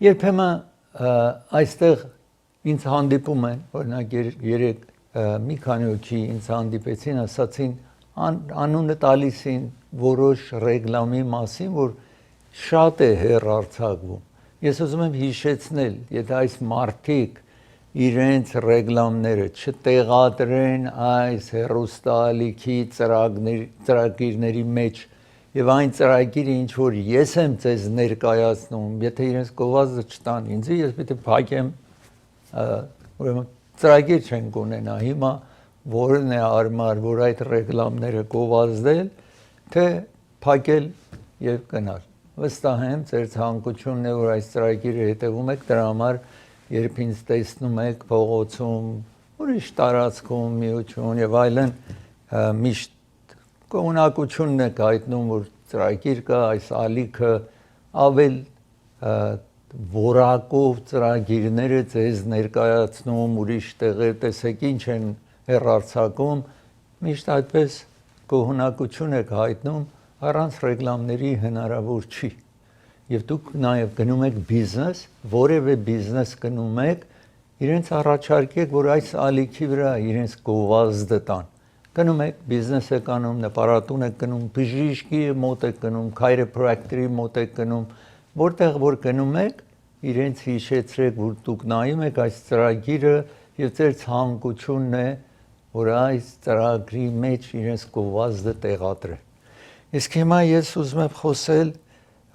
Երբեմն այստեղ ինձ հանդիպում են, օրինակ երեք մի քանի օքի ինձ հանդիպեցին, ասացին անունը տալիս են որոշ ռեգլամի մասին, որ շատ է հեռարձակվում։ Ես ուզում եմ հիշեցնել, եթե այս մարդիկ իրենց ռեգլամները չտեղադրեն այս հեռուստաալիքի ծրագիրների մեջ եւ այն ծրագիրը ինչ որ ես եմ ձեզ ներկայացնում, եթե իրենց գովազդը չտան ինձ, ես պետք է փակեմ, ուրեմն ծրագիր չեն կունենա։ Հիմա որն է արմար, որ այդ ռեգլամները գովազդել, թե փակել եւ գնալ։ Վստահ եմ, ձեր ցանկությունն է, որ այս ծրագիրը հետևում եք, դրա համար երբ ինձ տեսնում եք փողոցում, ուրիշ տարածքում, միություն եւ այլն, միշտ կողմնակությունն եք հայտնում, որ ծրագիր կա, այս ալիքը ավել որակով ծրագիրները ձեզ ներկայացնում, ուրիշ տեղեր տեսեք ինչ են հեռարձակում, միշտ այդպես գոհունակություն եք հայտնում, առանց ռեգլամների հնարավոր չի։ Եվ դուք նաև գնում եք բիզնես, որևէ բիզնես գնում եք, իրենց առաջարկեք, որ այս ալիքի վրա իրենց գովազդը տան։ Գնում եք, բիզնես եք անում, նպարատուն եք գնում, բժիշկի մոտ եք գնում, քայրոպրակտորի մոտ եք գնում, որտեղ որ գնում եք, իրենց հիշեցրեք, որ դուք նայում եք այս ծրագիրը եւ ձեր ցանկությունն է, որ այս ծրագրի մեջ իրենց գովազդը տեղադրեն։ Իսկ հիմա ես ուզում եմ խոսել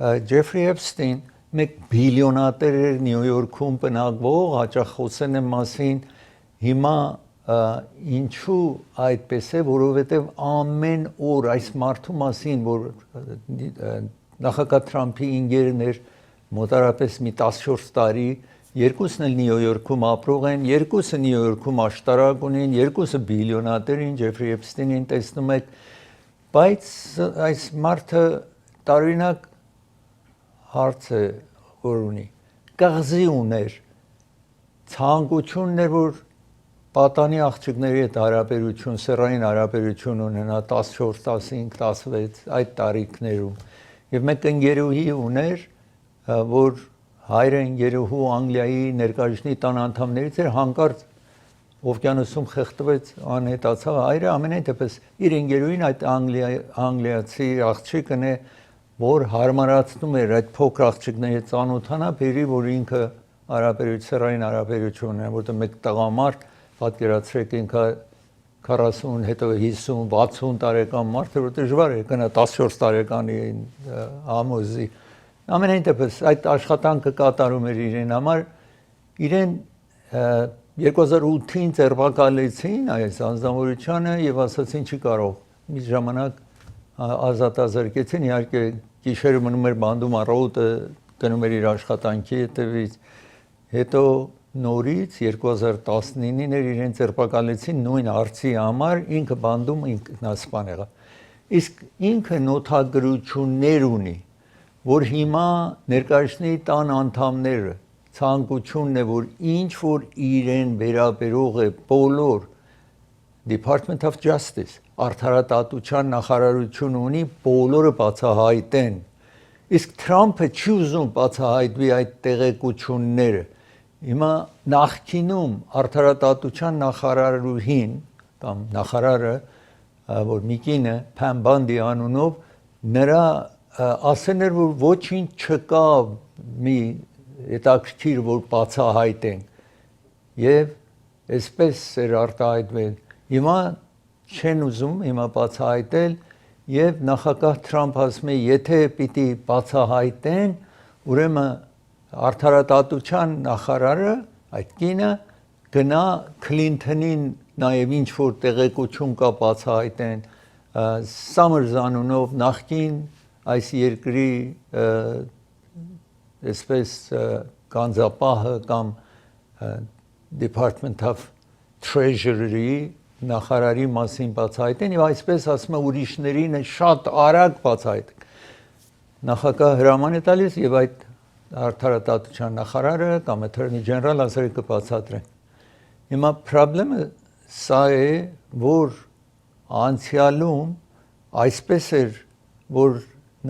Ջեֆրի Էփստին, մեկ բիլիոնատեր էր Նյու Յորքում բնակվող, հաճախ խոսեն եմ մասին, հիմա ինչու այդպես է, որովհետև ամեն օր այս մարդու մասին, որ նախագահ Թրամփի ինգերն էր, մոտարապես մի 14 տարի, երկուսն էլ Նյու Յորքում ապրող են, երկուսը Նյու Յորքում աշտարակ ունեն, երկուսը բիլիոնատեր են, Ջեֆրի Էփստինին տեսնում եք, բայց այս մարդը տարօրինակ հարց է, որ ունի, կղզի ուներ, ցանկությունն էր, որ պատանի աղջիկների հետ հարաբերություն, սեռային հարաբերություն ունենա 14, 15, 16 այդ տարիքներում, եւ մեկ ընկերուհի ուներ, որ հայրը ընկերուհու Անգլիայի ներկայացնի տան անդամներից էր, հանկարծ օվկիանոսում խեղդվեց, անհետացավ, հայրը ամենայն դեպս իր ընկերուհին այդ անգլիացի աղջիկն է, որ հարմարացնում էր այդ փոքր աղջիկների հետ ծանոթանա, բերի որ ինքը սեռային հարաբերություն է, որտեղ մեկ տղամարդ, պատկերացրեք ինքը 40, հետո 50, 60 տարեկան մարդ է, որ դժվար է գնա 14 տարեկանի ամոզի։ Ամենայն դեպս այդ աշխատանքը կատարում էր իրեն համար, իրեն 2008-ին ձերբակալեցին այս անձնավորությանը եւ ասացին չի կարող։ Մի ժամանակ ազատազրկեցին, իհարկե գիշերը մնում էր բանդում, առավոտը գնում էր իր աշխատանքի հետևից։ Հետո նորից 2019-ին էր իրեն ձերբակալեցին նույն հարցի համար, ինքը բանդում ինքնասպան եղավ։ Իսկ ինքը նոթագրություններ ունի, որ հիմա ներկայացնի տան անդամները ցանկությունն է, որ ինչ որ իրեն վերաբերող է բոլոր Department of Justice, արդարադատության նախարարություն ունի, բոլորը բացահայտեն։ Իսկ Թրամփը չի ուզում բացահայտվի այդ տեղեկությունները։ Հիմա նախկինում արդարադատության նախարարուհին կամ նախարարը, որ մի կին է, Փամ Բանդի անունով, նրա ասեն էր, որ ոչինչ չկա մի հետաքրքիր, որ բացահայտենք եւ այսպես էր արտահայտվել։ Հիմա չեն ուզում հիմա բացահայտել եւ նախագահ Թրամփ ասում է, եթե պիտի բացահայտեն, ուրեմն արդարադատության նախարարը, այդ կինը գնա Քլինթոնին նաեւ ինչ որ տեղեկություն կա բացահայտեն, Սամերս անունով նախկին այս երկրի այսպես գանձապահը կամ Department of Treasury նախարարի մասին բացահայտեն եւ այսպես ասում է ուրիշներին շատ արագ բացահայտեն։ Նախագահ հրաման է տալիս եւ այդ արդարադատության նախարարը կամ Attorney General ասել կբացատրեն։ Հիմա խնդրեմը սա է, որ անցյալում այսպես էր, որ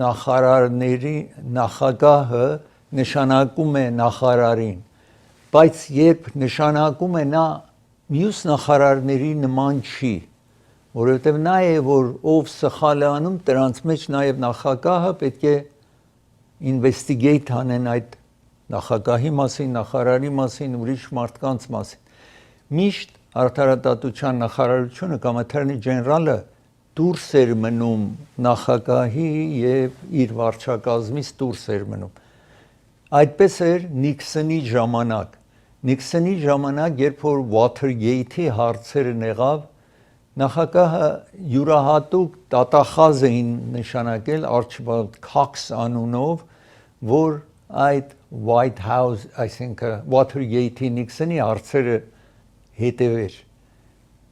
նախարարների նախագահը նշանակում է նախարարին, բայց երբ նշանակում է նա մյուս նախարարների նման չի, որովհետև նա է, որ ով սխալ է անում, դրանց մեջ նաև նախագահը պետք է investigate անեն այդ նախագահի մասին, նախարարի մասին, ուրիշ մարդկանց մասին։ Միշտ արդարադատության նախարարությունը կամ Attorney General-ը դուրս էր մնում նախագահի եւ իր վարչակազմից դուրս էր մնում։ Այդպես էր Նիքսոնի ժամանակ։ Նիքսոնի ժամանակ, երբ որ Watergate-ի հարցերը եղավ, նախագահը յուրահատուկ դատախազ էին նշանակել Archibald Cox անունով, որ այդ White House, այսինքն Watergate-ի Նիքսոնի հարցերը հետևեր։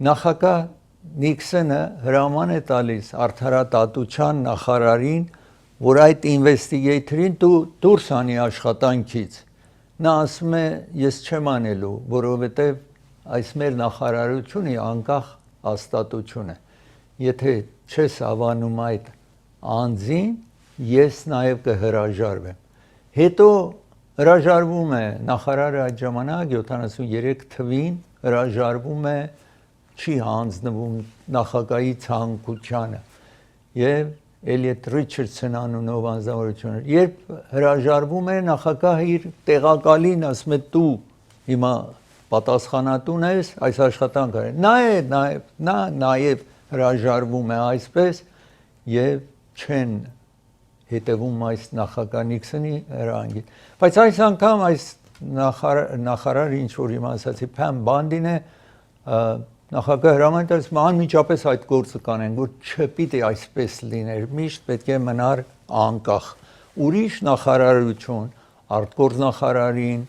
Նախագահ Նիքսոնը հրաման է տալիս արդարադատության նախարարին, որ այդ investigator-ին դուրս անի աշխատանքից։ Նա ասում է, ես չեմ անելու, որովհետև այս մեր նախարարությունը անկախ հաստատություն է։ Եթե չես հավանում այդ անձին, ես նաև կհրաժարվեմ։ Հետո հրաժարվում է նախարարը այդ ժամանակ 73 թվին հրաժարվում է, չի հանձնվում նախագահի ցանկությանը եւ Էլիոտ Ռիչարդսոն անունով անձնավորությունը երբ հրաժարվում է նախագահը իր տեղակալին ասում է դու հիմա պատասխանատուն ես այս աշխատանքը նա նաև հրաժարվում է այսպես եւ չեն հետևում այս նախագահ Նիքսոնի հրահանգին բայց այս անգամ այս նախարար ինչ որ հիմա ասացի Փամ Բանդին է նախագահ հրաման տալիս անմիջապես այդ գործը կանեն որ չպիտի այսպես լիներ միշտ պետք է մնար անկախ ուրիշ նախարարություն արտգործ նախարարին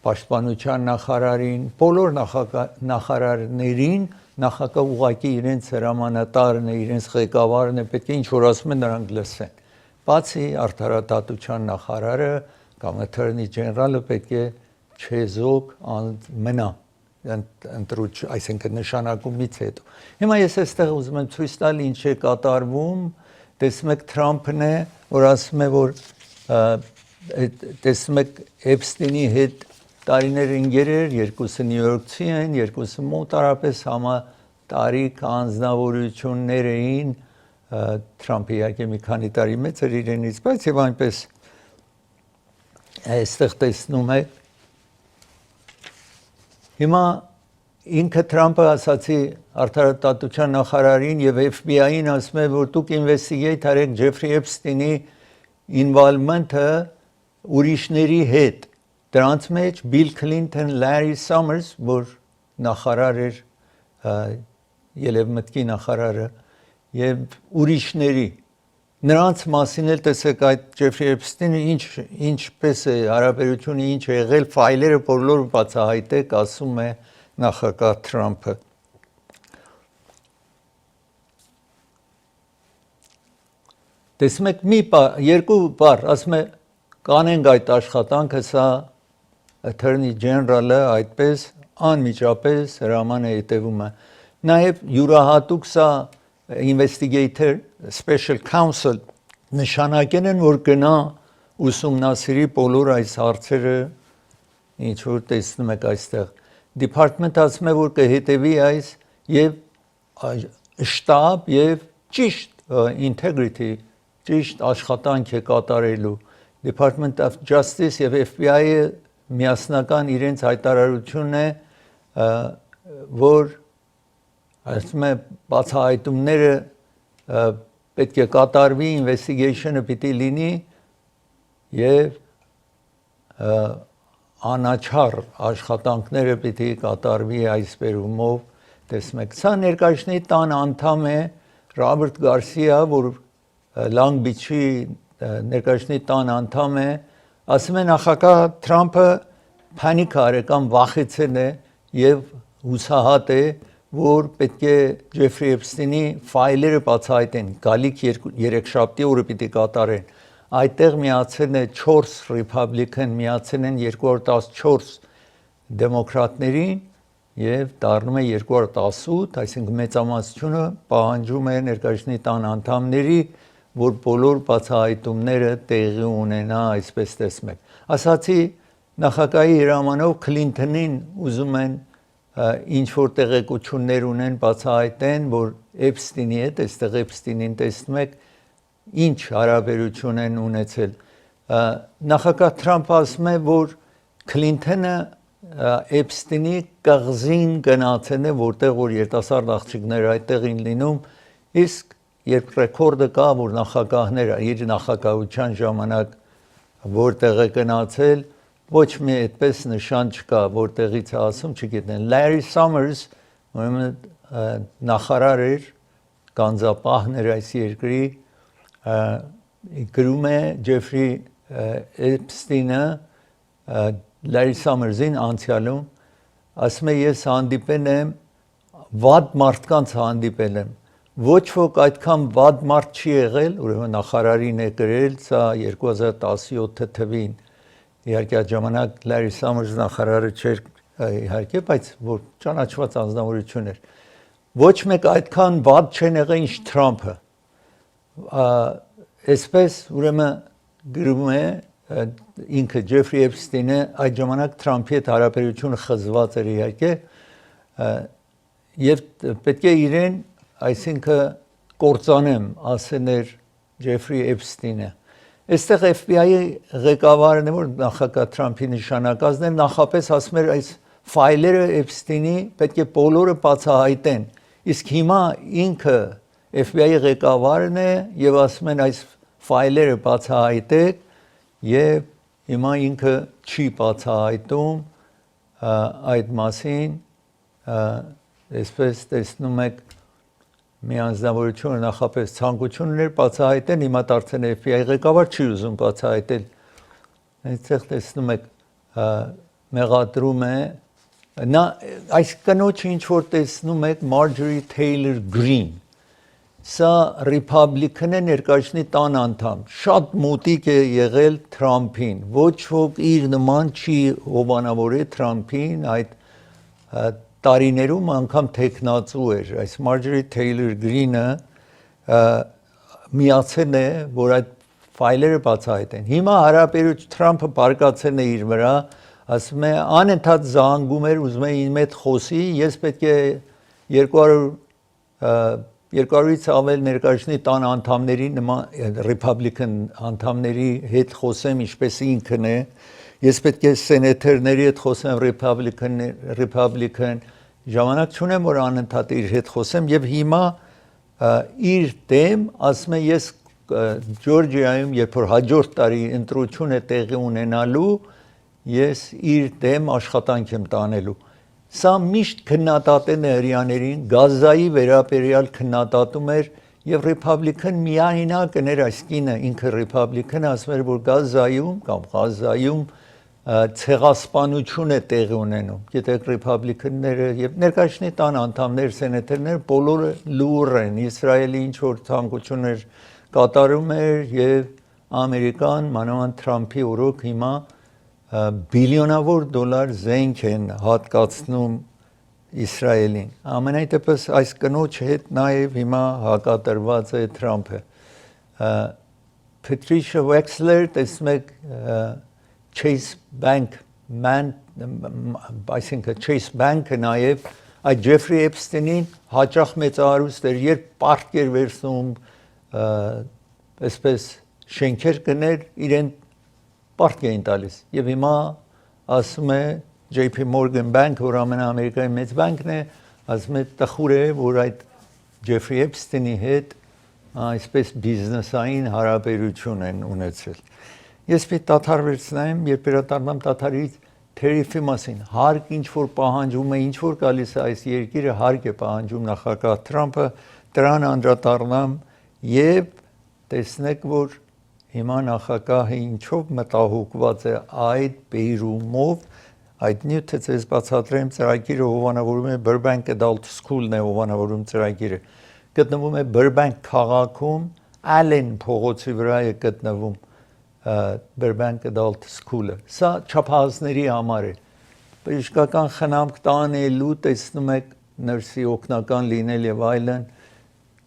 պաշտպանության նախարարին բոլոր նախարարներին նախագահ ուղղակի իրենց հրամանատարն է իրենց ղեկավարն է պետք է ինչ որ ասում են նրանք լսեն բացի արդարադատության նախարարը կամ Attorney General-ը պետք է չեզոք մնա ընտրուչ, այսինքն նշանակումից հետո։ Հիմա ես այստեղ ուզում եմ ցույց տալ ինչ է կատարվում, տեսնում եք Թրամփն է, որ ասում է, որ տեսնում եք Էփստինի հետ տարիներ ընկեր էր, երկուսը նյույորքցի են, երկուսը մոտարապես համատարիք անձնավորություններ էին, Թրամփը իհարկե մի քանի տարի մեծ էր իրենից, բայց եւ այնպես այստեղ տեսնում եք Հիմա ինքը Թրամփը ասացի արդարադատության նախարարին եւ FBI-ին ասում է որ դուք investigate արեք Ջեֆրի Էփստինի involvement-ը ուրիշների հետ դրանց մեջ Bill Clinton, Larry Summers, որ նախարար էր ելևմտքի նախարարը եւ ուրիշների նրանց մասին էլ տեսեք այդ Ջեֆրի Էփստինը ինչպես է հարաբերությունը ինչ է եղել ֆայլերը բոլորը բացահայտեք ասում է նախագահ Թրամփը տեսնում եք երկու բառ ասում է կանենք այդ աշխատանքը սա Attorney General-ը այդպես անմիջապես հրաման է հետևում է նաև յուրահատուկ սա investigator special counsel նշանակեն են որ գնա ուսումնասիրի բոլոր այս հարցերը ինչ որ տեսնում եք այստեղ department ասում է որ կհետևի այս եւ շտաբ եւ ճիշտ integrity ճիշտ աշխատանք է կատարելու Department of Justice եւ FBI-ը միասնական իրենց հայտարարությունն է որ ասում է բացահայտումները պետք է կատարվի investigation-ը պիտի լինի եւ անաչառ աշխատանքները պիտի կատարվի այս բերումով տեսնում եք սա ներկայացնի տան անդամ է Ռոբերտ Գարսիա որ Long Beach-ի ներկայացնի տան անդամ է ասում է նախագահ Թրամփը փանիկ արել կամ վախեցել է եւ հուսահատ է որ պետք է Ջեֆրի Էփստինի ֆայլերը բացահայտեն, գալիք երեքշաբթի օրը պիտի կատարեն։ Այդտեղ միացել է 4 Republican, միացել են 214 դեմոկրատներին եւ դառնում է 218, այսինքն մեծամասնությունը պահանջում է ներկայացնի տան անդամների, որ բոլոր բացահայտումները տեղի ունենա, այսպես տեսնում եք։ Ասացի նախագահի հրամանով Քլինթոնին ուզում են ինչ որ տեղեկություններ ունեն բացահայտեն, որ Էփստինի հետ, այստեղ Էփստինին տեսնում եք, ինչ հարաբերություն են ունեցել։ Նախագահ Թրամփը ասում է, որ Քլինթոնը Էփստինի կղզին գնացել է, որտեղ որ երիտասարդ աղջիկներ այդտեղին լինում, իսկ երբ ռեկորդը կա, որ նախագահները իր նախագահության ժամանակ որտեղ է գնացել, ոչ մի այդպես նշան չկա, որտեղից է ասում, չգիտեն։ Larry Summers, ուրեմն նախարար էր, գանձապահներ այս երկրի, գրում է Ջեֆրի Էփստինը Larry Summers-ին անցյալում, ասում է ես հանդիպել եմ վատ մարդկանց հանդիպել եմ, ոչ ոք այդքան վատ մարդ չի եղել, ուրեմն նախարարին է գրել, սա 2017 թվին, իհարկե այդ ժամանակ Larry Summers նախարարը չէր իհարկե, բայց որ ճանաչված անձնավորություն էր, ոչ մեկ այդքան վատ չեն եղել, ինչ Թրամփը, այսպես ուրեմն գրում է ինքը Ջեֆրի Էփստինը այդ ժամանակ Թրամփի հետ հարաբերությունը խզված էր իհարկե եւ պետք է իրեն այսինքն կործանեմ ասեներ Ջեֆրի Էփստինը այստեղ FBI-ի ղեկավարն է որ նախագահ Թրամփի նշանակածն է նախապես ասում էր այս ֆայլերը Էփստինի պետք է բոլորը բացահայտեն իսկ հիմա ինքը FBI-ի ղեկավարն է եւ ասում են այս ֆայլերը բացահայտեք եւ հիմա ինքը չի բացահայտում այդ մասին այսպես տեսնում եք մի անձնավորությունը նախապես ցանկություն ուներ բացահայտեն հիմա դարձել է FBI ղեկավար չի ուզում բացահայտել այստեղ տեսնում եք մեղադրում է նա այս կնոջը ինչ որ տեսնում եք Marjorie Taylor Greene սա Republican է ներկայացնի տան անդամ շատ մոտիկ է եղել Թրամփին ոչ ոք իր նման չի հովանավորել Թրամփին այդ տարիներում անգամ տեխնացու էր այս Marjorie Taylor Greene-ը միացել է որ այդ ֆայլերը բացահայտեն հիմա հարաբերություն Թրամփը բարկացել է իր վրա ասում է անընդհատ զանգում էր ուզում է ինձ հետ խոսի ես պետք է 200-ից ավել ներկայացնի տան անդամների նման Republican անդամների հետ խոսեմ ինչպես ինքն է ես պետք է սենատորների հետ խոսեմ Republican ժամանակ չունեմ որ անընդհատ իր հետ խոսեմ եւ հիմա իր դեմ ասում է ես Ջորջիայում երբ որ հաջորդ տարի ընտրություն է տեղի ունենալու ես իր դեմ աշխատանք եմ տանելու Սա միշտ քննադատել է հрьяաներին, Գազայի վերաբերյալ քննադատում էր եւ Republican միայնակն էր այս կինը ինքը Republican ասում էր որ Գազայում կամ Գազայում ցեղասպանություն է տեղի ունենում։ Գիտեք Republican-ները եւ ներկայացնի տան անդամներ, սենատորներ բոլորը լուր են, Իսրայելի ինչ որ ցանկություններ կատարում էր եւ Ամերիկան մանավանդ Թրամփի օրոք հիմա բիլիոնավոր դոլար զենք են հատկացնում Իսրայելին։ Ամենայնտեպս այս կնոջ հետ նաև հիմա հակադրված է Թրամփը։ Patricia Wexler, տեսնում եք Chase Bank այսինքն Chase Bank-ը նաև այդ Ջեֆրի Էփստինին հաճախ մեծահարուստ էր, երբ պարտք էր վերցնում այսպես շենքեր կներ, իրեն պարտք էին տալիս եւ հիմա ասում է JP Morgan Bank, որ ամենաամերիկայի մեծ բանկն է, ասում է տխուր է, որ այդ Ջեֆրի Էփստինի հետ այսպես բիզնեսային հարաբերություն են ունեցել։ Ես մի տաթար վերցնեմ, երբ վերադառնամ տաթարից թերիֆի մասին, հարկ ինչ որ պահանջում է, ինչ որ գալիս է այս երկիրը հարկ է պահանջում նախագահ Թրամփը, դրան անդրադառնամ եւ տեսնեք, որ Հիմա նախագահը ինչով մտահոգված է այդ բերումով այդ նյութը ցես բացատրեմ ծրագիրը հովանավորում է Burbank Adult School-ն է հովանավորում ծրագիրը գտնվում է Burbank քաղաքում Allen փողոցի վրա է գտնվում Burbank Adult School-ը սա չափազների համար է բժշկական խնամք տանելու տեսնում եք նրսի օգնական լինել եւ այլն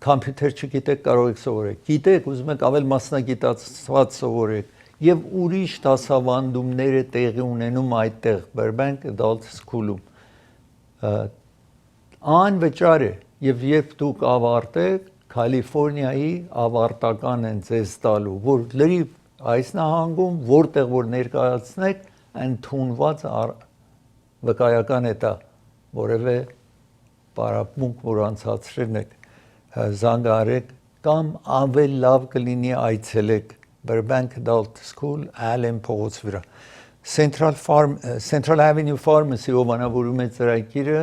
Կոմպյուտեր չգիտեք, կարող եք սովորեք։ Գիտեք, ուզում եք ավել մասնագիտացված սովորեք։ Եվ ուրիշ դասավանդումները տեղի ունենում այդտեղ Burbank Adult School-ում։ Անվճար է, եւ երբ դուք ավարտեք, Կալիֆոռնիայի ավարտական են ձեզ տալու, որ լրիվ այս նահանգում որտեղ որ ներկայացնեք, ընդունված վկայական է դա, որևէ պարապմունք որ անցածրել եք, զանգահարեք կամ ավելի լավ կլինի այցելեք Burbank Adult School Allen փողոց վրա։ Central Avenue Pharmacy-ով անավորում է ծրագիրը,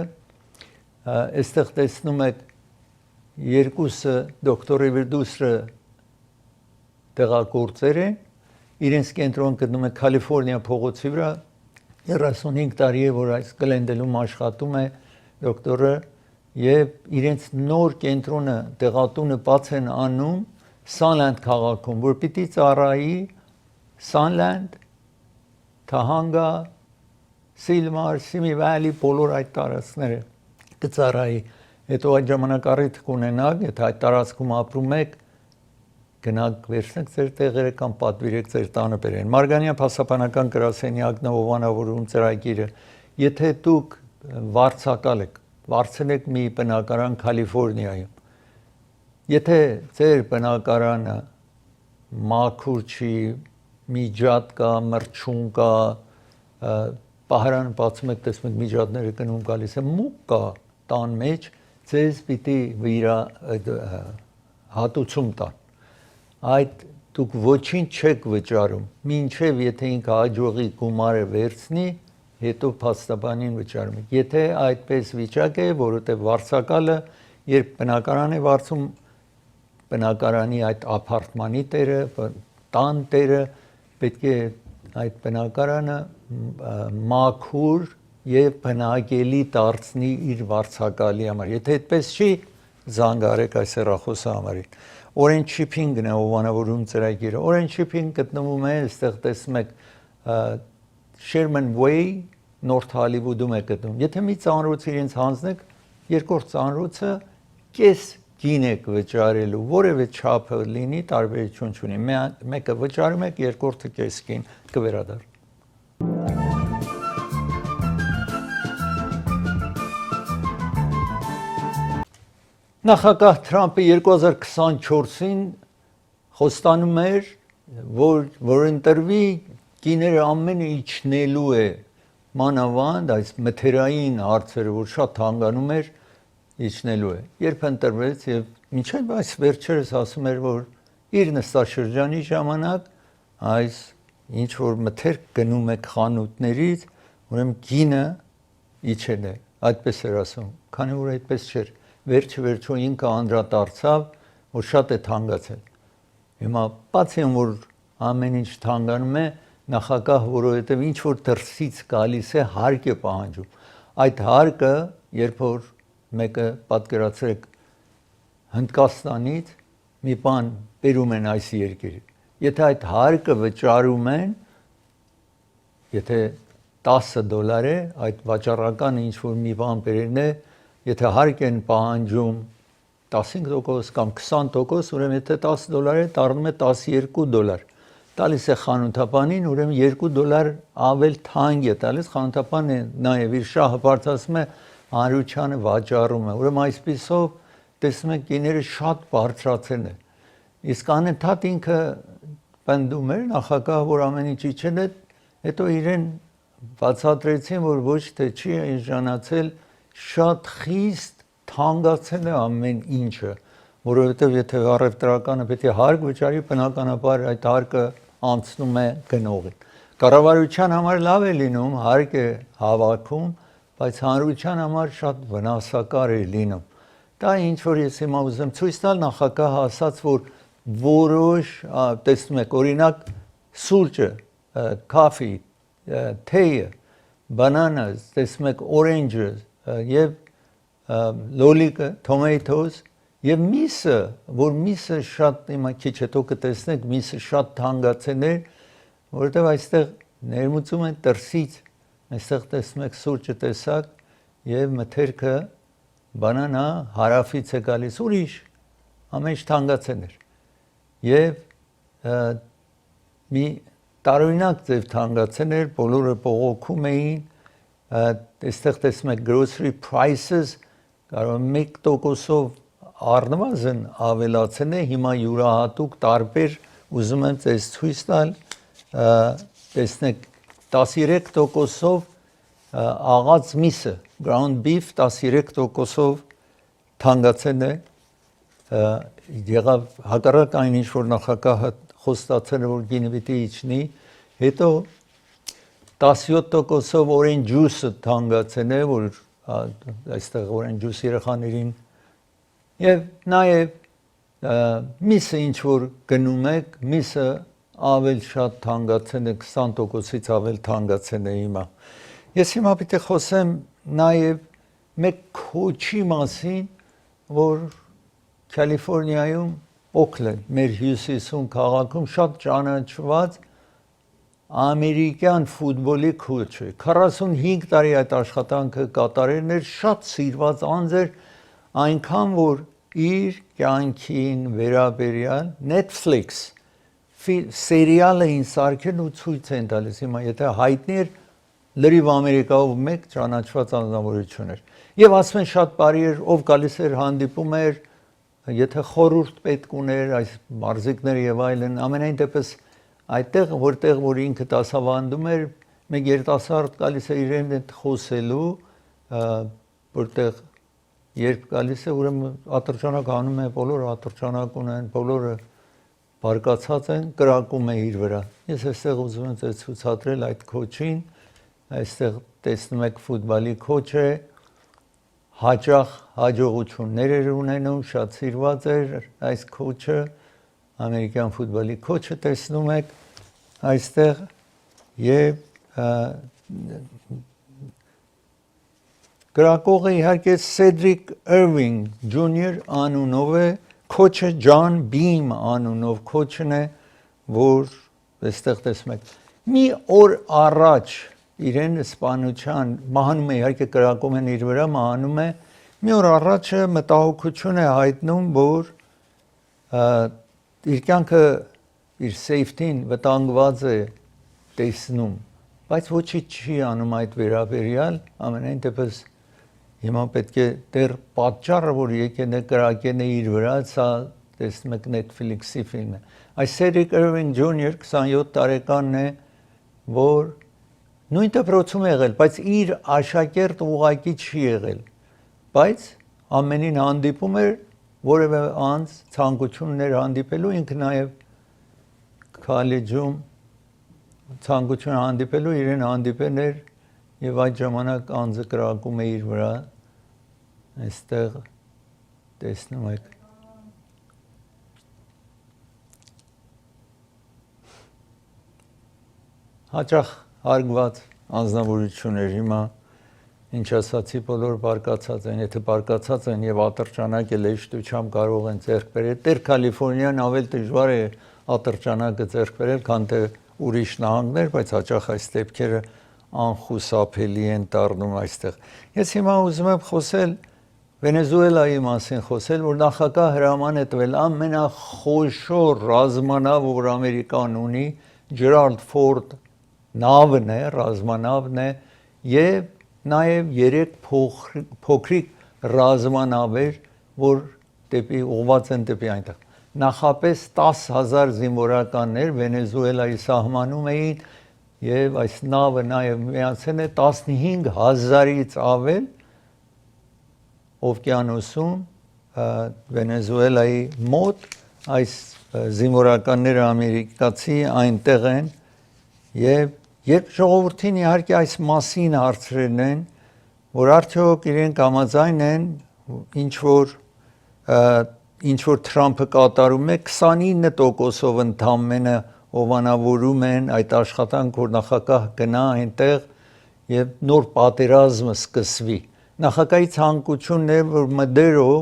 այստեղ տեսնում եք երկուսը դոկտոր Էվերդուսը տեղագործեր են, իրենց կենտրոն գտնում է Կալիֆոռնիա փողոցի վրա, 35 տարի է, որ այս Գլենդելում աշխատում է դոկտորը, եւ իրենց նոր կենտրոնը տեղատունը բաց են անում Sunland քաղաքում, որ պիտի ծառայի Sunland, Թահանգա, Սիլմար, Սիմի Վալի բոլոր այդ տարածքները կծառայի։ Հետո այդ ժամանակ առիթ կունենաք, եթե այդ տարածքում ապրում եք, գնաք վերցնեք ձեր տեղերը կամ պատվիրեք ձեր տանը բերեն։ Մարգանյա փաստաբանական գրասենյակն ովանավորում ծրագիրը, եթե դուք վարձակալ եք, վարձել մի բնակարան Կալիֆոռնիայում, եթե ձեր բնակարանը մաքուր չի, միջատ կա, մրջուն կա, պահարանը բացում եք, տեսնում եք միջատները գնում գալիս է, մուկ կա տան մեջ, ձեզ պիտի հատուցում տան։ Այդ դուք ոչինչ չեք վճարում, մինչև եթե ինքը հաջողի գումարը վերցնի, հետո փաստաբանին վճարում եք։ Եթե այդպես վիճակ է, որովհետև վարձակալը, երբ բնակարան է վարձում, բնակարանի այդ ապարտմանի տերը, տան տերը պետք է այդ բնակարանը մաքուր եւ բնակելի դարձնի իր վարձակալի համար։ Եթե այդպես չի, զանգահարեք այս հեռախոսի համարին։ Orange Shipping-ն է ովանավորում ծրագիրը։ Orange Shipping գտնվում է, այստեղ տեսնում եք Sherman Way, North Hollywood-ում է գտնվում։ Եթե մի ծանրոց իրենց հանձնեք, երկրորդ ծանրոցը կես գին եք վճարելու, որևէ չափը լինի, տարբերություն չունի։ Մեկը վճարում եք, երկրորդը կես գին կվերադառնա։ Նախագահ Թրամփը 2024-ին խոստանում էր, որ ընտրվի կիները ամենը իջնելու է մանավանդ այս մթերային հարցերը, որ շատ հանգանում էր, իջնելու է։ Երբ ընտրվեց եւ մինչեւ այս վերջերս ասում էր, որ իր նստաշրջանի ժամանակ այս ինչ որ մթերք գնում եք խանութներից, ուրեմն գինը իջել է, այդպես էր ասում, քանի որ այդպես չէր։ Վերջը ինքը անդրադարձավ, որ շատ է թանկացել։ Հիմա բացի որ ամեն ինչ թանկանում է, նախագահ, որովհետև ինչ որ դրսից գալիս է, հարկ է պահանջում։ Այդ հարկը, երբ որ մեկը պատկերացրեք Հնդկաստանից մի բան բերում են այս երկրի, եթե այդ հարկը վճարում են, եթե $10 է, այդ վաճառականը ինչ որ մի բան բերելն է, եթե հարկ են պահանջում 15% կամ 20%, ուրեմն եթե $10 է, դառնում է $12, տալիս է խանութապանին, ուրեմն $2 ավել թանկ է տալիս, խանութապանը նաև իր շահը բարձրացնում է, հանրությանը վաճառում է, ուրեմն այսպիսով տեսնում եք գիները շատ բարձրացել են, իսկ անընդհատ ինքը պնդում էր նախագահ, որ ամեն ինչ իջել է, հետո իրեն բացատրեցին, որ ոչ թե չի էժանացել, շատ խիստ թանկացել է ամեն ինչը, որովհետև եթե առևտրականը պետք է հարկ վճարի, բնականաբար այդ հարկը անցնում է գնողին։ Կառավարության համար լավ է լինում, հարկ է հավաքում, բայց հանրության համար շատ վնասակար է լինում։ Դա ինչ որ ես հիմա ուզեմ ցույց տալ, նախագահը ասաց, որ որոշ, տեսնում եք, օրինակ սուրճը, կաֆի, թեյը, bananas, տեսնում եք, oranges, եւ լոլիկը, tomatoes եւ միսը, որ միսը շատ հիմա քիչ հետո կտեսնեք, միսը շատ թանկացել է, որովհետեւ այստեղ ներմուծում են դրսից, այստեղ տեսնում եք սուրճը տեսակ եւ մթերքը բանանա հարավից է գալիս, ուրիշ ամեն ինչ թանկացել էր եւ մի տարօրինակ ձև թանկացել էր բոլորը բողոքում էին այստեղ տեսնում եք grocery prices կարող 1%-ով առնվազն ավելացել է հիմա յուրահատուկ տարբեր ուզում եմ ձեզ ցույց տալ տեսնեք 13%-ով աղած միսը ground beef 13%-ով թանկացել է եղավ հակառակ այն ինչ որ նախագահը խոստացել է որ գինը պիտի իջնի հետո 17%-ով օրենջուսը թանկացել է որ այստեղ օրենջուս երեխաներին եւ նաեւ միսը ինչ որ գնում եք միսը ավել շատ թանկացել է 20%-ից ավել թանկացել է հիմա ես հիմա պիտի խոսեմ նաեւ մեկ քոչի մասին որ Կալիֆոռնիայում Օքլենդ մեր հյուսիսում քաղաքում շատ ճանաչված ամերիկյան ֆուտբոլի քոչ է 45 տարի այդ աշխատանքը կատարել էր շատ սիրված անձ էր այնքան որ իր կյանքին վերաբերյալ Netflix սերիալը ինսարկել ու ցույց են տալիս հիմա եթե հայտնի էր լրիվ ամերիկայով մեկ ճանաչված անձնավորություն էր եւ ասում են շատ բարի էր ով գալիս էր հանդիպում էր եթե խորհուրդ պետք ուներ այս մարզիկները եւ այլն ամենայն դեպս այդտեղ որտեղ որ ինքը դասավանդում էր մեկ երիտասարդ գալիս է իրեն հետ խոսելու որտեղ երբ գալիս է ուրեմն ատրճանակ անում է բոլորը ատրճանակ ունեն բոլորը բարգացած են կրակում է իր վրա ես այստեղ ուզում եմ ձեզ ցուցադրել այդ քոչին այստեղ տեսնում եք ֆուտբոլի քոչ է հաճախ հաջողություններ էր ունենում շատ սիրված էր այս քոչը ամերիկյան ֆուտբոլի քոչը տեսնում եք այստեղ եւ գրակողը իհարկե Cedric Irving Jr. անունով է քոչը John Beam անունով քոչն է որ այստեղ տեսնում եք մի օր առաջ իրեն սպանության մահանում է իհարկե կրակում են իր վրա մահանում է մի օր առաջը մտահոգություն է հայտնում որ իր կյանքը իր safety-ին վտանգված է տեսնում բայց ոչինչ չի անում այդ վերաբերյալ ամենայն դեպս հիմա պետք է դեռ պատճառը որ եկել է կրակեն է իր վրա սա տեսնում եք Netflix-ի ֆիլմը այս Cedric Irving Jr. 27 տարեկանն է որ նույն դպրոցում եղել, բայց իր աշակերտ ուղակի չի եղել, բայց ամենին հանդիպում էր, որևէ անձ ցանկություններ հանդիպելու, ինքը նաև քոլեջում ցանկություն հանդիպելու, իրեն հանդիպել էր եւ այդ ժամանակ անձը կրակում է իր վրա, այստեղ տեսնում եք հաճախ հարգված անձնավորություններ հիմա ինչ ասացի բոլոր բարկացած են եթե բարկացած են եւ ատրճանակ էլ էշտությամբ կարող են ձեռք բերել Տեր Կալիֆոռնիան ավել դժվար է ատրճանակը ձեռք բերել քան թե ուրիշ նահանգներ բայց հաճախ այս դեպքերը անխուսափելի են դառնում այստեղ ես հիմա ուզում եմ խոսել Վենեսուելայի մասին խոսել որ նախագահ հրաման է տվել ամենախոշոր ռազմանավ որ Ամերիկան ունի Ջերալդ Ֆորդ նավն է, ռազմանավն է եւ նաեւ 3 փոքրիկ ռազմանավեր, որ դեպի ուղված են դեպի այնտեղ։ Նախապես 10,000 զինվորականներ Վենեսուելայի սահմանում էին եւ այս նավը նաեւ միացել է 15,000-ից ավել օվկիանոսում Վենեսուելայի մոտ այս զինվորականները ամերիկացի այնտեղ են եւ երբ ժողովրդին իհարկե այս մասին հարցրել են որ արդյոք իրենք համաձայն են ինչ որ Թրամփը կատարում է 29%-ով ընդամենը հովանավորում են այդ աշխատանք որ նախագահ գնա այնտեղ եւ նոր պատերազմը սկսվի նախագահի ցանկությունն է որ Մադերո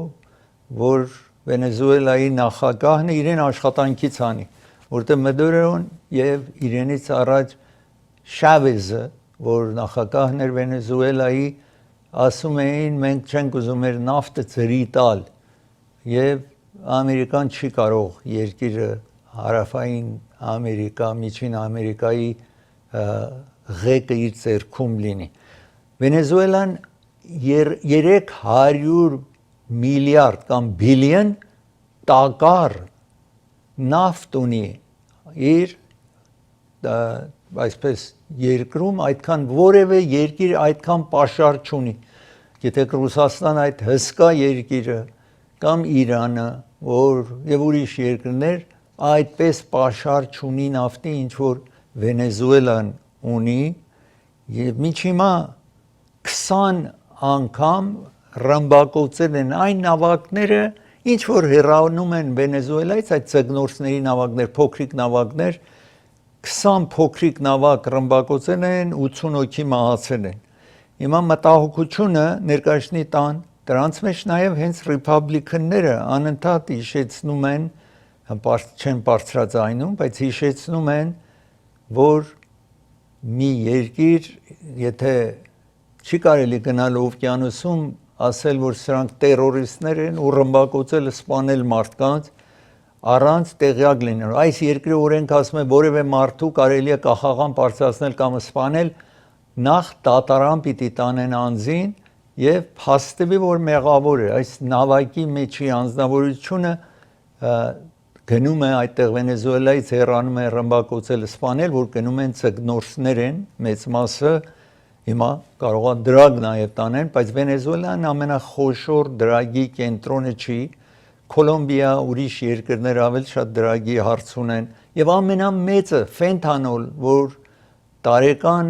որ Վենեսուելայի նախագահն է իրեն աշխատանքից անի որտեղ Մադերոն եւ իրենից առաջ Շավեզը որ նախագահն էր Վենեսուելայի ասում էին մենք չենք ուզում մեր նավթը ծրի տալ եւ ամերիկան չի կարող երկիրը հարավային Ամերիկա, միջին Ամերիկայի ղեկը իր ձեռքում լինի։ Վենեսուելան 300 միլիարդ կամ բիլիոն տակար նավթ ունի իր այսպես երկրում, այդքան որևէ երկիր այդքան պաշար չունի։ Գիտեք Ռուսաստան այդ հսկա երկիրը կամ Իրանը, որ եւ ուրիշ երկրներ այդպես պաշար չունի նավթի, ինչ որ Վենեսուելան ունի, եւ մինչ հիմա 20 անգամ ռմբակոծել են այն նավակները, ինչ որ հեռանում են Վենեսուելայից, այդ ցգնորսների նավակներ, փոքրիկ նավակներ, 20 փոքրիկ նավակ ռմբակոծել են, 80 հոգի մահացել են։ Հիմա մտահոգությունը ներկայացնի տան, դրանց մեջ նաև հենց ռիփաբլիկանները անընդհատ հիշեցնում են, չեն բարձրաձայնում, բայց հիշեցնում են, որ մի երկիր, եթե չի կարելի գնալ օվկիանոսում, ասել, որ սրանք տերորիստներ են ու ռմբակոծել, սպանել մարդկանց, առանց տեղյակ լինելու։ Այս երկրի օրենքը ասում է, որևէ մարդու կարելի է կախաղան բարձրացնել կամ սպանել, նախ դատարան պիտի տանեն անձին եւ փաստվի, որ մեղավոր է։ Այս նավակի մեջի անձնավորությունը գնում է այդտեղ Վենեսուելայից հեռանում է ռմբակոծել, սպանել, որ գնում են ցգնորսներ են, մեծ մասը հիմա կարող է դրագ նաև տանեն, բայց Վենեսուելան ամենախոշոր դրագի կենտրոնը չի, Կոլոմբիա, ուրիշ երկրներ ավելի շատ դրագի հարց ունեն եւ ամենամեծը ֆենթանոլ, որ տարեկան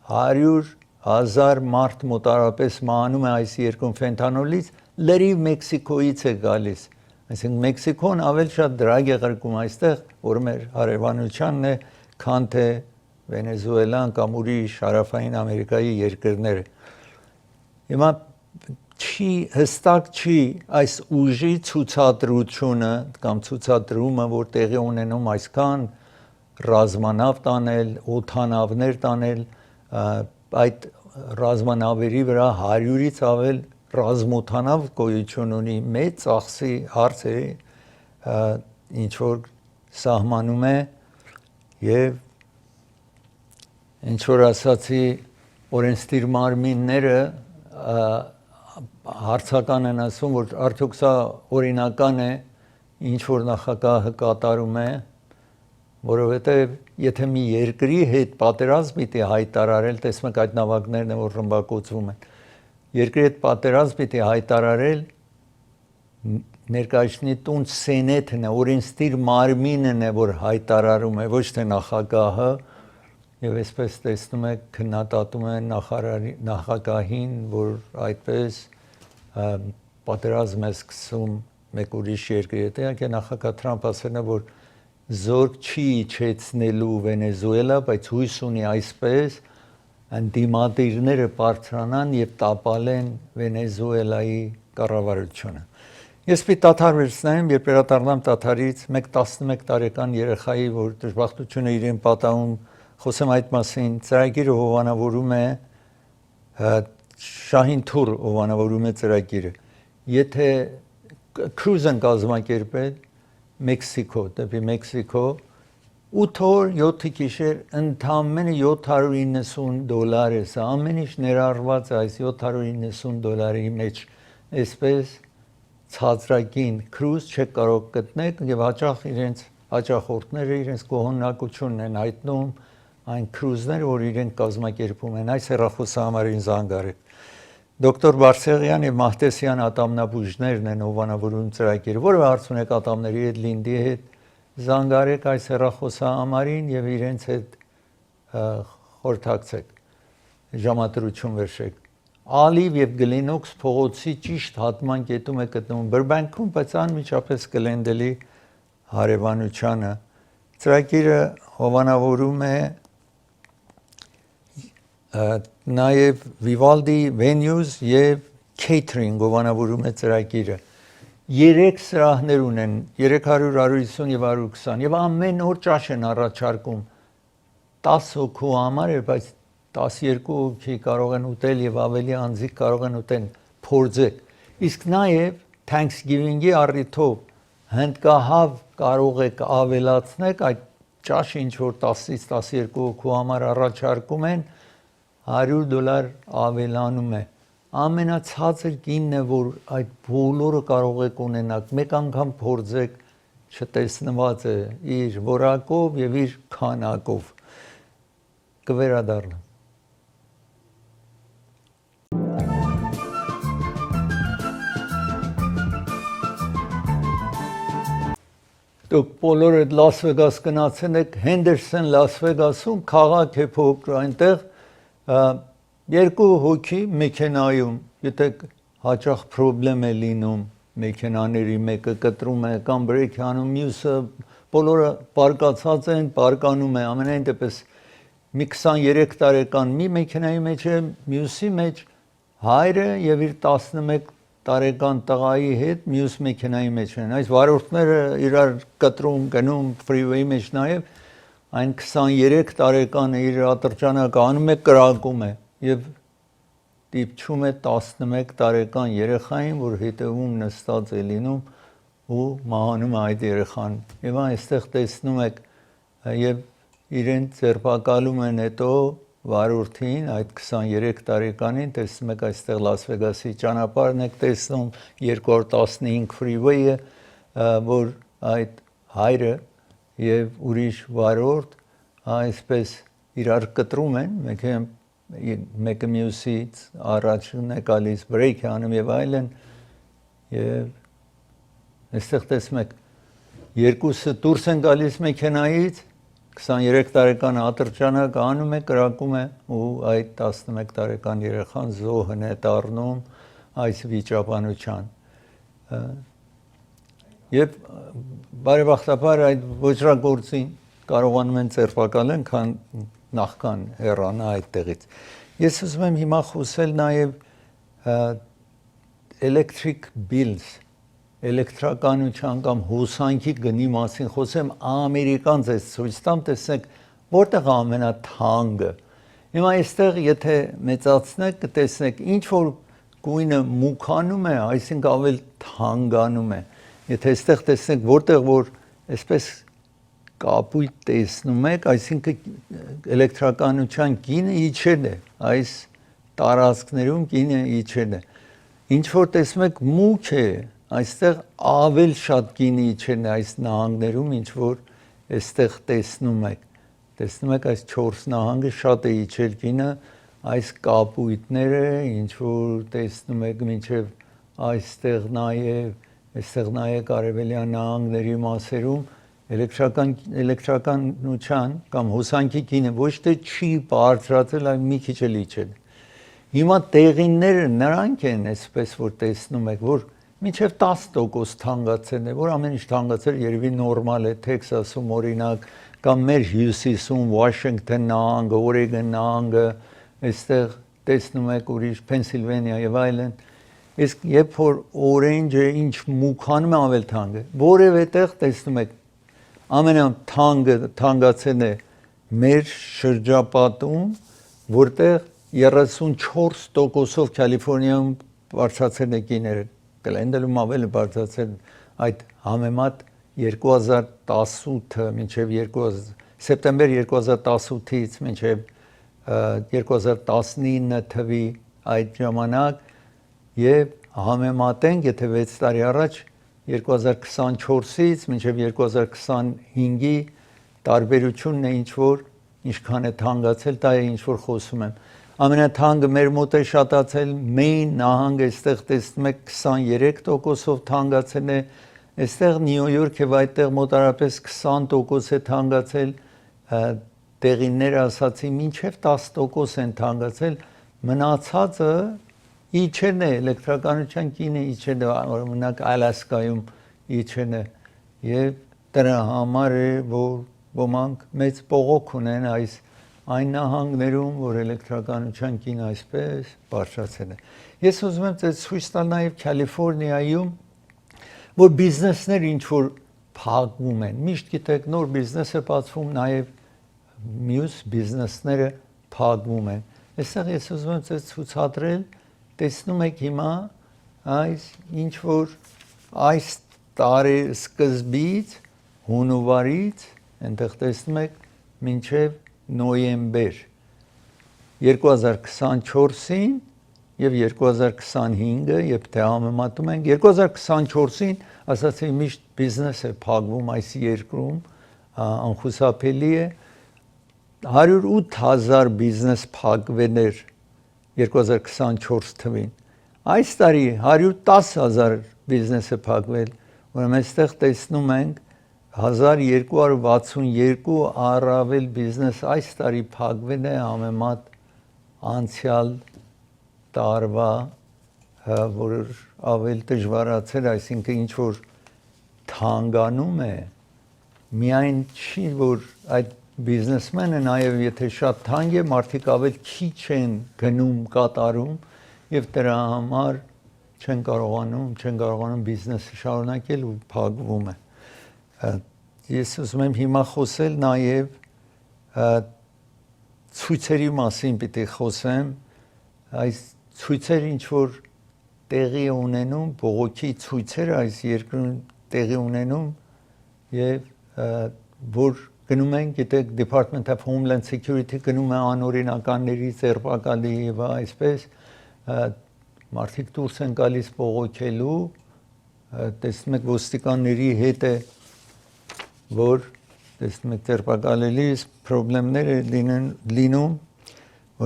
100,000 մարդ մոտարապես մահանում է այս երկրում ֆենթանոլից, լրիվ Մեքսիկոից է գալիս։ Այսինքն Մեքսիկոն ավելի շատ դրագ է ղրկում այստեղ, որ մեր հարևանությանն է, քան թե Վենեսուելան կամ ուրիշ հարավային Ամերիկայի երկրները։ Հիմա հստակ չի այս ուժի ցուցադրությունը կամ ցուցադրումը, որ տեղի ունենում այսքան ռազմանավ տանել, օդանավներ տանել, այդ ռազմանավերի վրա 100-ից ավել ռազմօդանավ գոյություն ունի, մեծ ծախսի հարց է, ինչ որ սահմանում է եւ ինչ որ ասացի օրենսդիր մարմինները հարցական են ասում, որ արդյոք սա օրինական է, ինչ որ նախագահը կատարում է, որովհետև եթե մի երկրի հետ պատերազմ պիտի հայտարարել, տեսնում եք այդ նավակներն են, որ ռմբակոծվում են, երկրի հետ պատերազմ պիտի հայտարարել, ներկայացնի տուն սենեթն է, օրենսդիր մարմինն է, որ հայտարարում է, ոչ թե նախագահը, եւ այսպես տեսնում եք քննադատում են նախագահին, որ այդպես պատերազմ է սկսում մեկ ուրիշ երկրի հետ։ Իհարկե նախագահ Թրամփը ասել է, որ զորք չի իջեցնելու Վենեսուելա, բայց հույս ունի այսպես դիմադիրները բարձրանան եւ տապալեն Վենեսուելայի կառավարությունը։ Ես պիտի դադար վերցնեմ, երբ վերադառնամ դադարից, մեկ 11 տարեկան երեխայի, որ դժբախտությունը իրեն պատահում, խոսեմ այդ մասին, ծրագիրը հովանավորում է Շահին Թուր հովանավորում է ծրագիրը։ Եթե cruise-ն կազմակերպել Մեքսիկո, դեպի Մեքսիկո, 8 օր 7 գիշեր ընդամենը $790 է, սա ամեն ինչ ներառված է այս $790 մեջ, այսպես ցածրագին cruise չեք կարող գտնել եւ հաճախ իրենց հաճախորդները իրենց գոհունակությունն են հայտնում այն cruise-ները, որ իրենք կազմակերպում են, այս հեռախոսահամարին զանգ արեք։ Դոկտոր Բարսեղյան եւ Մահտեսյան ատամնաբույժներն են հովանավորում ծրագիրը, որը հարց ունեք ատամների հետ, լինդի հետ, զանգ արեք այս հեռախոսահամարին եւ իրենց հետ խորհրդակցեք, ժամադրություն վերցրեք։ Ալիվ եւ Գլենոքս փողոցի ճիշտ հատման կետում է գտնվում Բրբանկում, բայց անմիջապես Գլենդելի հարևանությանը։ Ծրագիրը հովանավորում է նաև Vivaldi venues եւ catering հովանավորում է ծրագիրը։ 3 սրահներ ունեն, 300, 150 եւ 120 եւ ամեն օր ճաշ են առաջարկում 10 հոգու համար, բայց 12 հոգի կարող են ուտել եւ ավելի անձիկ կարող են ուտել, փորձեք։ Իսկ նաև Thanksgiving-ի առիթով հնդկահավ կարող եք ավելացնել այդ ճաշ ինչ որ 10-ից 12 հոգու համար առաջարկում են $100 ավելանում է ամենացածր գինն է որ այդ բոլորը կարող եք ունենալ մեկ անգամ փորձեք չտեսնված է իր որակով եւ իր քանակով կվերադառնամ Դուք բոլորը Լաս Վեգաս գնացել եք Հենդերսոն Լաս Վեգասում քաղաք է փոքր այնտեղ երկու հոգի մեքենայում եթե հաճախ խնդրեմ է լինում մեքենաների մեկը կտրում է կամ բրեքի անում մյուսը բոլորը պարկացած են պարկանում է ամենայն դեպս մի 23 տարեկան մի մեքենայի մեջ է մյուսի մեջ հայրը եւ իր 11 տարեկան տղայի հետ մյուս մեքենայի մեջ են այս վարորդները իրար կտրում գնում ֆրիվեյի մեջ նաեւ այն 23 տարեկանը իր ատրճանակը անում է կրակում է եւ դիպչում է 11 տարեկան երեխային որ հետևում նստած է լինում ու մահանում է այդ երեխան եւ այստեղ տեսնում եք եւ իրեն ձերբակալում են հետո վարորդին այդ 23 տարեկանին տեսնում եք այստեղ Լաս Վեգասի ճանապարհն եք տեսնում 215 freeway-ը որ այդ հայրը եւ ուրիշ վարորդ այսպես իրար կտրում են մեկը մյուսից առաջին է գալիս բրեյք անում եւ այլն եւ այստեղ տեսնում եք երկուսը դուրս են գալիս մեքենայից 23 տարեկան ատրճանակը անում է կրակում է ու այդ 11 տարեկան երեխան զոհն է դառնում այս վիճաբանության եւ բարեբախտաբար այդ ոչրագործին կարողանում են ձերբակալեն քան նախքան հեռանա այդտեղից ես ուզում եմ հիմա խոսել նաեւ electric bills էլեկտրականության կամ հոսանքի գնի մասին խոսեմ ամերիկան ձեզ ցույց տամ տեսեք որտեղ ամենաթանկը հիմա այստեղ եթե մեծացնեք կտեսնեք ինչ որ գույնը մուքանում է այսինքն ավել թանկանում է եթե այստեղ տեսնեք որտեղ որ այսպես կապույտ տեսնում եք այսինքն էլեկտրականության գինը իջել է այս տարածքներում գինը իջել է ինչ որ տեսնում եք մուք է այստեղ ավել շատ գինի իջել է այս նահանգներում ինչ որ այստեղ տեսնում եք այս 4 նահանգը շատ է իջել գինը այս կապույտները ինչ որ տեսնում եք մինչև այստեղ նաեւ արևելյան նահանգների մասերում էլեկտրականության կամ հոսանքի գինը ոչ թե չի բարձրացել այլ մի քիչ էլ իջել հիմա տեղինները նրանք են այսպես որ տեսնում եք որ մինչև 10% թանկացել է, որ ամեն ինչ թանկացել երևի նորմալ է Թեքսասում օրինակ կամ մեր հյուսիսում Վաշինգտոն նահանգը, Օրեգոն նահանգը, այստեղ տեսնում եք ուրիշ Փենսիլվանիա եւ այլն, իսկ երբ որ օրենջը ինչ մուքանում է ավել թանկ է, որևէ տեղ տեսնում եք ամենաթանկացել է մեր շրջապատում, որտեղ 34%-ով Կալիֆոռնիայում բարձրացել է գիները Կլենդելում ավել բարձրացել այդ համեմատ 2018 մինչև սեպտեմբեր 2018-ից մինչև 2019 թվի այդ ժամանակ եւ համեմատենք եթե 6 տարի առաջ 2024-ից մինչև 2025-ի տարբերությունն է ինչ որ ինչքան է թանկացել դա է ինչ որ խոսում եմ ամենաթանկը մեր մոտ է շատացել Մեյն նահանգը այստեղ տեսնում եք 23%-ով թանկացել է այստեղ Նյու Յորք եւ այդտեղ մոտարապես 20% է թանկացել տեղինները ասացի մինչև 10% են թանկացել մնացածը իջել է էլեկտրականության գինը իջել է օրինակ Ալասկայում իջել է եւ դրա համար է որ ոմանք մեծ բողոք ունեն այն նահանգներում, որ էլեկտրականության գինը այսպես բարձրացել է։ Ես ուզում եմ ձեզ ցույց տալ նաև Կալիֆոռնիայում, որ բիզնեսներ ինչ որ փակվում են։ Միշտ գիտեք, նոր բիզնես է բացվում, նաև մյուս բիզնեսները փակվում են։ Այստեղ ես ուզում եմ ձեզ ցուցադրել, տեսնում եք հիմա այս ինչ որ այս տարի սկզբից հունվարից այնտեղ տեսնում եք մինչև նոյեմբեր 2024-ին եւ 2025-ը եւ թե համեմատում ենք 2024-ին ասացի միշտ բիզնեսը փակվում այս երկրում անխուսափելի է 108,000 բիզնես փակվելեր 2024 թվին այս տարի 110,000 բիզնեսը փակվել ուրեմն այստեղ տեսնում ենք 1262 առավել բիզնես այս տարի փակվել է համեմատ անցյալ տարվա որ ավել դժվարացել այսինքն ինչ որ թանգանում է միայն չի որ այդ բիզնեսմենը նաև եթե շատ թանկ է մարդիկ ավել քիչ են գնում կատարում եւ դրա համար չեն կարողանում բիզնեսը շարունակել ու փակվում է ես ուզում եմ հիմա խոսել նաև ցույցերի մասին պիտի խոսեմ այս ցույցերը ինչ որ տեղի ունենում բողոքի ցույցերը այս երկրում տեղի ունենում եւ որ գնում են գիտեք Department of Homeland Security գնում է անօրինականների ձերբակալի եւ այսպես մարդիկ դուրս են գալիս բողոքելու տեսնում եք ոստիկանների հետ է որ տեսնում եք ձերբակալելիս խնդիրներ լինում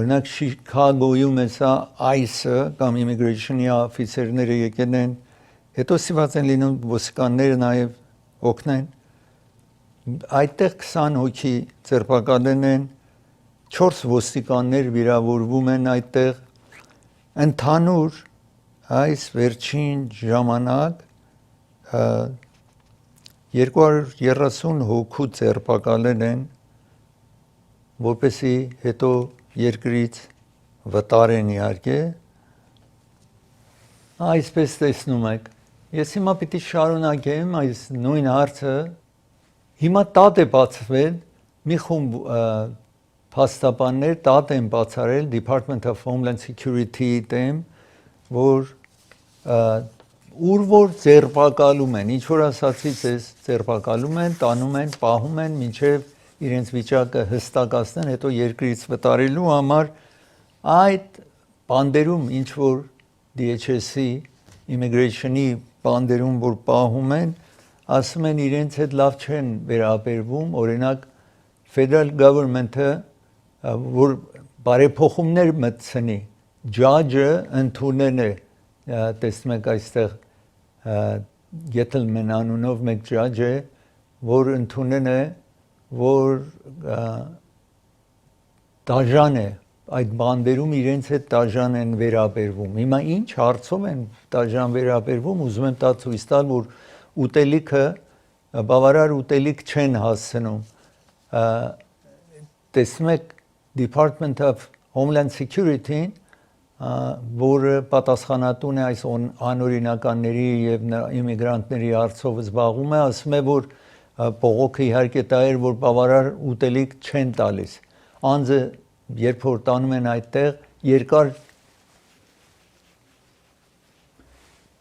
օրինակ Շիկագոյում է սա ICE կամ immigration-ի օֆիցերները եկել են հետո սիված են լինում ոստիկանները նաև օգնեն այդտեղ 20 հոգի ձերբակալեն են 4 ոստիկաններ վիրավորվում են այդտեղ ընդհանուր այս վերջին ժամանակ 230 հոգու ձերբակալել են որպեսզի հետո երկրից վտարեն իհարկե այսպես տեսնում եք ես հիմա պիտի շարունակեմ այս նույն հարցը հիմա տատ է բացվել մի խումբ փաստաբաններ տատ են բացարել Department of Homeland Security-ի դեմ որ ուր որ ձերբակալում են ինչ որ ասացի ձեզ ձերբակալում են տանում են պահում են մինչև իրենց վիճակը հստակացնեն հետո երկրից վտարելու համար այդ բանդերում ինչ որ DHS-ի immigration-ի բանդերում որ պահում են ասում են իրենց հետ լավ չեն վերաբերվում օրինակ federal government-ը որ բարեփոխումներ մտցնի judge-ը ընդունել է տեսնում եք այստեղ Gettleman անունով մեկ judge է որ ընդունել է որ դաժան է այդ բանդերում իրենց հետ դաժան են վերաբերվում հիմա ինչ հարցով են դաժան վերաբերվում ուզում եմ դա ցույց տալ որ ուտելիքը բավարար ուտելիք չեն հասցնում տեսնում եք Department of Homeland Security-ին որը պատասխանատուն է այս անօրինականների եւ իմիգրանտների հարցով զբաղվում է ասում է որ բողոքը իհարկե դա էր որ բավարար ուտելիք չեն տալիս անձը երբ որ տանում են այդտեղ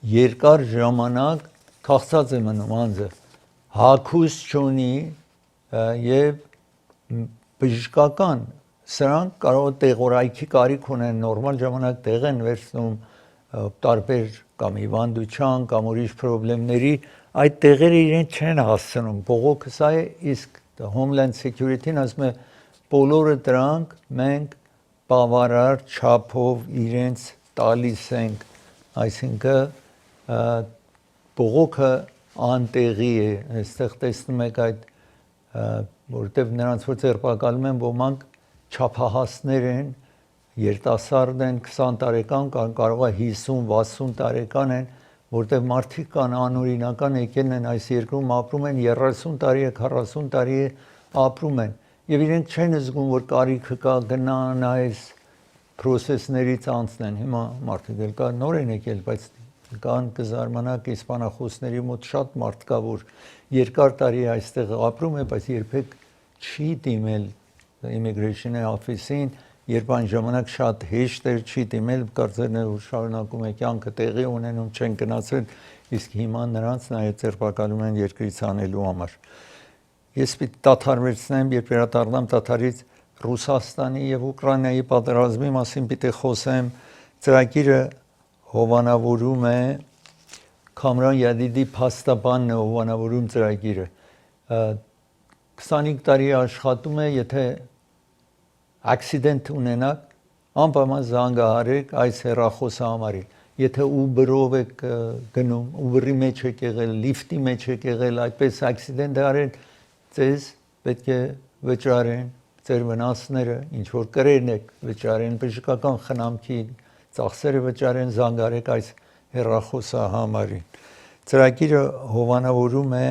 երկար ժամանակ քաղցած է մնում անձը հագուստ չունի եւ բժշկական սրանք կարող է տեղորայքի կարիք ունեն նորմալ ժամանակ տեղ են վերցնում տարբեր կամ հիվանդության կամ ուրիշ խնդիրների այդ տեղերը իրեն չեն հասցնում բողոքը սա է իսկ Homeland Security-ն ասում է բոլորը դրանք մենք բավարար չափով իրենց տալիս ենք այսինքն բողոքը անտեղի է այստեղ տեսնում եք այդ որտեվ նրանց որ ձերբակալում են ոմանք չափահասներ են երիտասարդ են 20 տարեկան կարող է 50-60 տարեկան են որտեղ մարդիկ կան անօրինական եկել են այս երկրում ապրում են 30 տարի է 40 տարի է ապրում են եւ իրենք չեն զգում որ կարիքը կա գնան այս process-ներից անցնեն հիմա մարդիկ էլ կա նոր են եկել բայց կան կզարմանաք իսպանախոսների մոտ շատ մարդ կա որ երկար տարի այստեղ ապրում է բայց երբեք չի դիմել immigration-ի office-ին երբ այն ժամանակ շատ հեշտ էր չի դիմել կարծեն որ շարունակում է կյանքը տեղի ունենում չեն գնացել իսկ հիմա նրանց նաև ձերբակալում են երկրից անելու համար։ Ես պիտի դադարեցնեմ, երբ վերադառնամ Տաթարից Ռուսաստանի եւ Ուկրաինայի պատերազմի մասին պիտի խոսեմ, ծրագիրը հովանավորում է Քամրան Յադիդի փաստաբանն է հովանավորում ծրագիրը 25 տարի աշխատում է, եթե accident ունենաք, անպայման զանգահարեք այս հեռախոսը համարին։ Եթե Uber-ով եք գնում, Uber-ի մեջ եք եղել, լիֆտի մեջ եք եղել, այդպես accident արել, ձեզ պետք է վճարեն ձեր վնասները, ինչ որ կրերն եք վճարեն, բժշկական խնամքի ծախսերը վճարեն, զանգահարեք այս հեռախոսը համարին։ Ծրագիրը հովանավորում է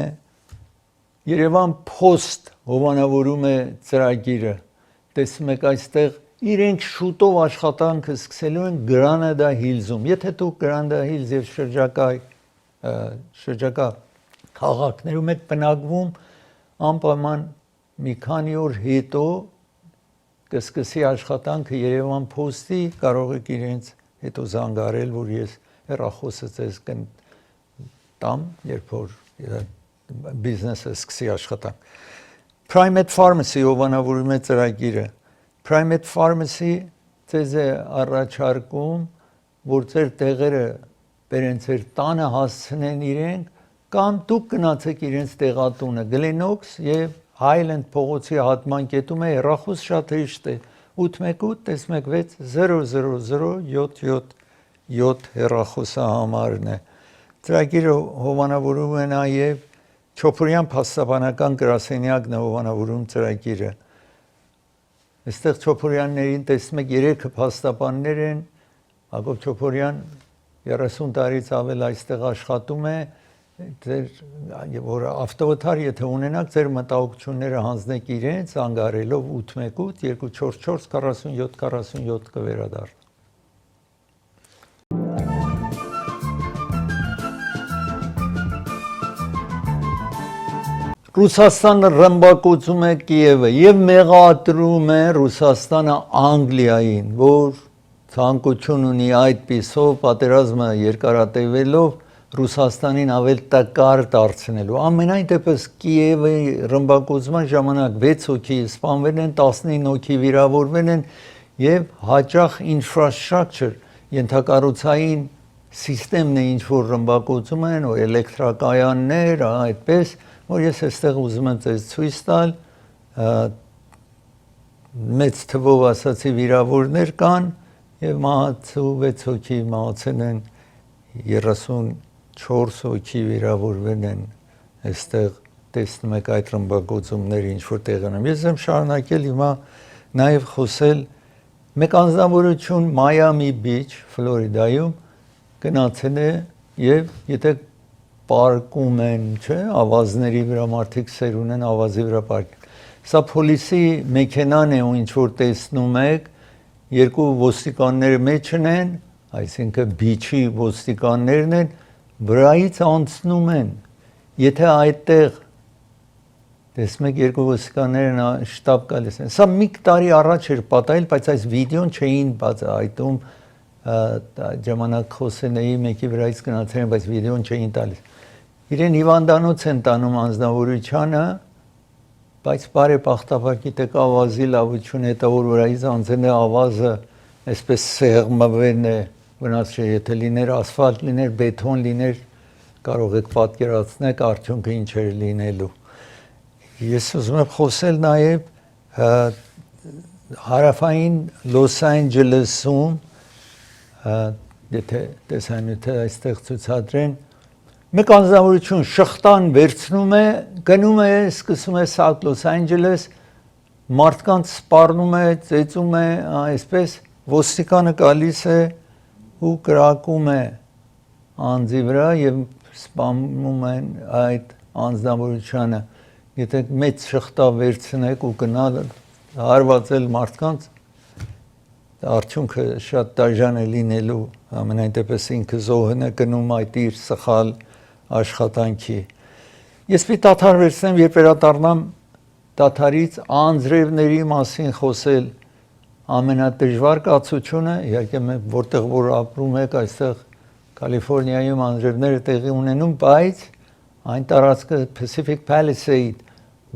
Երևան Post հովանավորում է ծրագիրը։ Տեսնում եք այստեղ իրենք շուտով աշխատանքը սկսելու են Granada Hills-ում։ Եթե դուք Granada Hills եւ շրջակա քաղաքներում եք բնակվում, անպայման մի քանի օր հետո կսկսի աշխատանքը Երևան Post-ի, կարող եք իրենց հետո զանգահարել, որ ես հեռախոսը ձեզ կտամ, երբ որ բիզնեսը սկսի աշխատանք։ Primate Pharmacy հովանավորում է ծրագիրը։ Primate Pharmacy ձեզ է առաջարկում, որ ձեր տեղերը բերեն ձեր տանը հասցնեն իրենք, կամ դուք գնացեք իրենց տեղատունը Glenox եւ Highland փողոցի հատման կետում է հեռախոս շատ հեշտ է 818 16 000 777 հեռախոսը համարն է։ Ծրագիրը հովանավորում է նաեւ Չոփորյան փաստաբանական գրասենյակն է հովանավորում ծրագիրը։ Այստեղ Չոփորյաններին տեսնում եք 3 փաստաբաններ են, Հակոբ Չոփորյան 30 տարից ավել այստեղ աշխատում է, որ ավտովթար եթե ունենաք, ձեր մտահոգությունները հանձնեք իրենց, զանգահարելով 818 244 47 47 կվերադառնա։ Ռուսաստանը ռմբակոծում է Կիևը եւ մեղադրում է Ռուսաստանը Անգլիային, որ ցանկություն ունի այդպիսով պատերազմը երկարատևելով Ռուսաստանին ավել տկար դարձնելու։ Ամենայն դեպս Կիևի ռմբակոծման ժամանակ 6 հոգի սպանվել են, 19 հոգի վիրավորվել են եւ հաճախ infrastructure ենթակառուցային սիստեմն է ինչ որ ռմբակոծում են, ու էլեկտրակայաններ, այդպես որ ես այստեղ ուզում եմ ձեզ ցույց տալ մեծ թվով ասացի վիրավորներ կան եւ մահացու 6 հոգի մահացել են 34 հոգի վիրավորվել են այստեղ տեսնում եք այդ ռմբակոծումները ինչ որ տեղ ունեն ես եմ շարունակել հիմա նաեւ խոսել մեկ անձնավորություն Miami Beach Ֆլորիդայում գնացել է եւ եթե պարկում են, չէ, ավազների վրա մարդիկ սեր ունեն ավազի վրա պարկել։ Սա պոլիսի մեքենան է ու ինչ որ տեսնում եք, երկու ոստիկանները մեջն են, այսինքն բիչի ոստիկաններն են, վրայից անցնում են։ Եթե այդտեղ տեսնում եք երկու ոստիկանները շտապ գալիս են։ Սա մի տարի առաջ էր պատահել, բայց այս վիդեոն չէին բացահայտում, ժամանակ խոսել էի մեկի վրայից գնացել են, բայց վիդեոն չէին տալիս։ Իրեն հիվանդանոց են տանում անձնավորությանը, բայց բարեբախտաբար գիտեք ավազի լավություն հետո որ վրայից անցել է ավազը, այսպես սեղմվել է, վնաս չէ, եթե լիներ ասֆալտ լիներ, բետոն լիներ, կարող եք պատկերացնել արդյունքը ինչ էր լինելու։ Ես ուզում եմ խոսել նաև հարավային Լոս Անջելեսում, եթե տեսանյութը այստեղ ցուցադրեն, մեկ անձնավորություն շղթան վերցնում է, գնում է, սկսում է South Los Angeles, մարդկանց սպառնում է, ծեծում է, այսպես ոստիկանը գալիս է ու կրակում է անձի վրա եւ սպանում են այդ անձնավորությանը։ Եթե մեծ շղթա վերցնեք ու գնալ հարվածել մարդկանց, արդյունքը շատ դաժան է լինելու, ամենայն դեպս ինքը զոհն է գնում այդ իր սխալ աշխատանքի։ Ես պիտի դադարեցնեմ, երբ վերադառնամ Տաթարից անձրևների մասին խոսել ամենադժվար կացությունը, իհարկե որտեղ որ ապրում եք, այստեղ Կալիֆոռնիայում անձրևները տեղի ունենում, բայց այն տարածքը Pacific Palisade,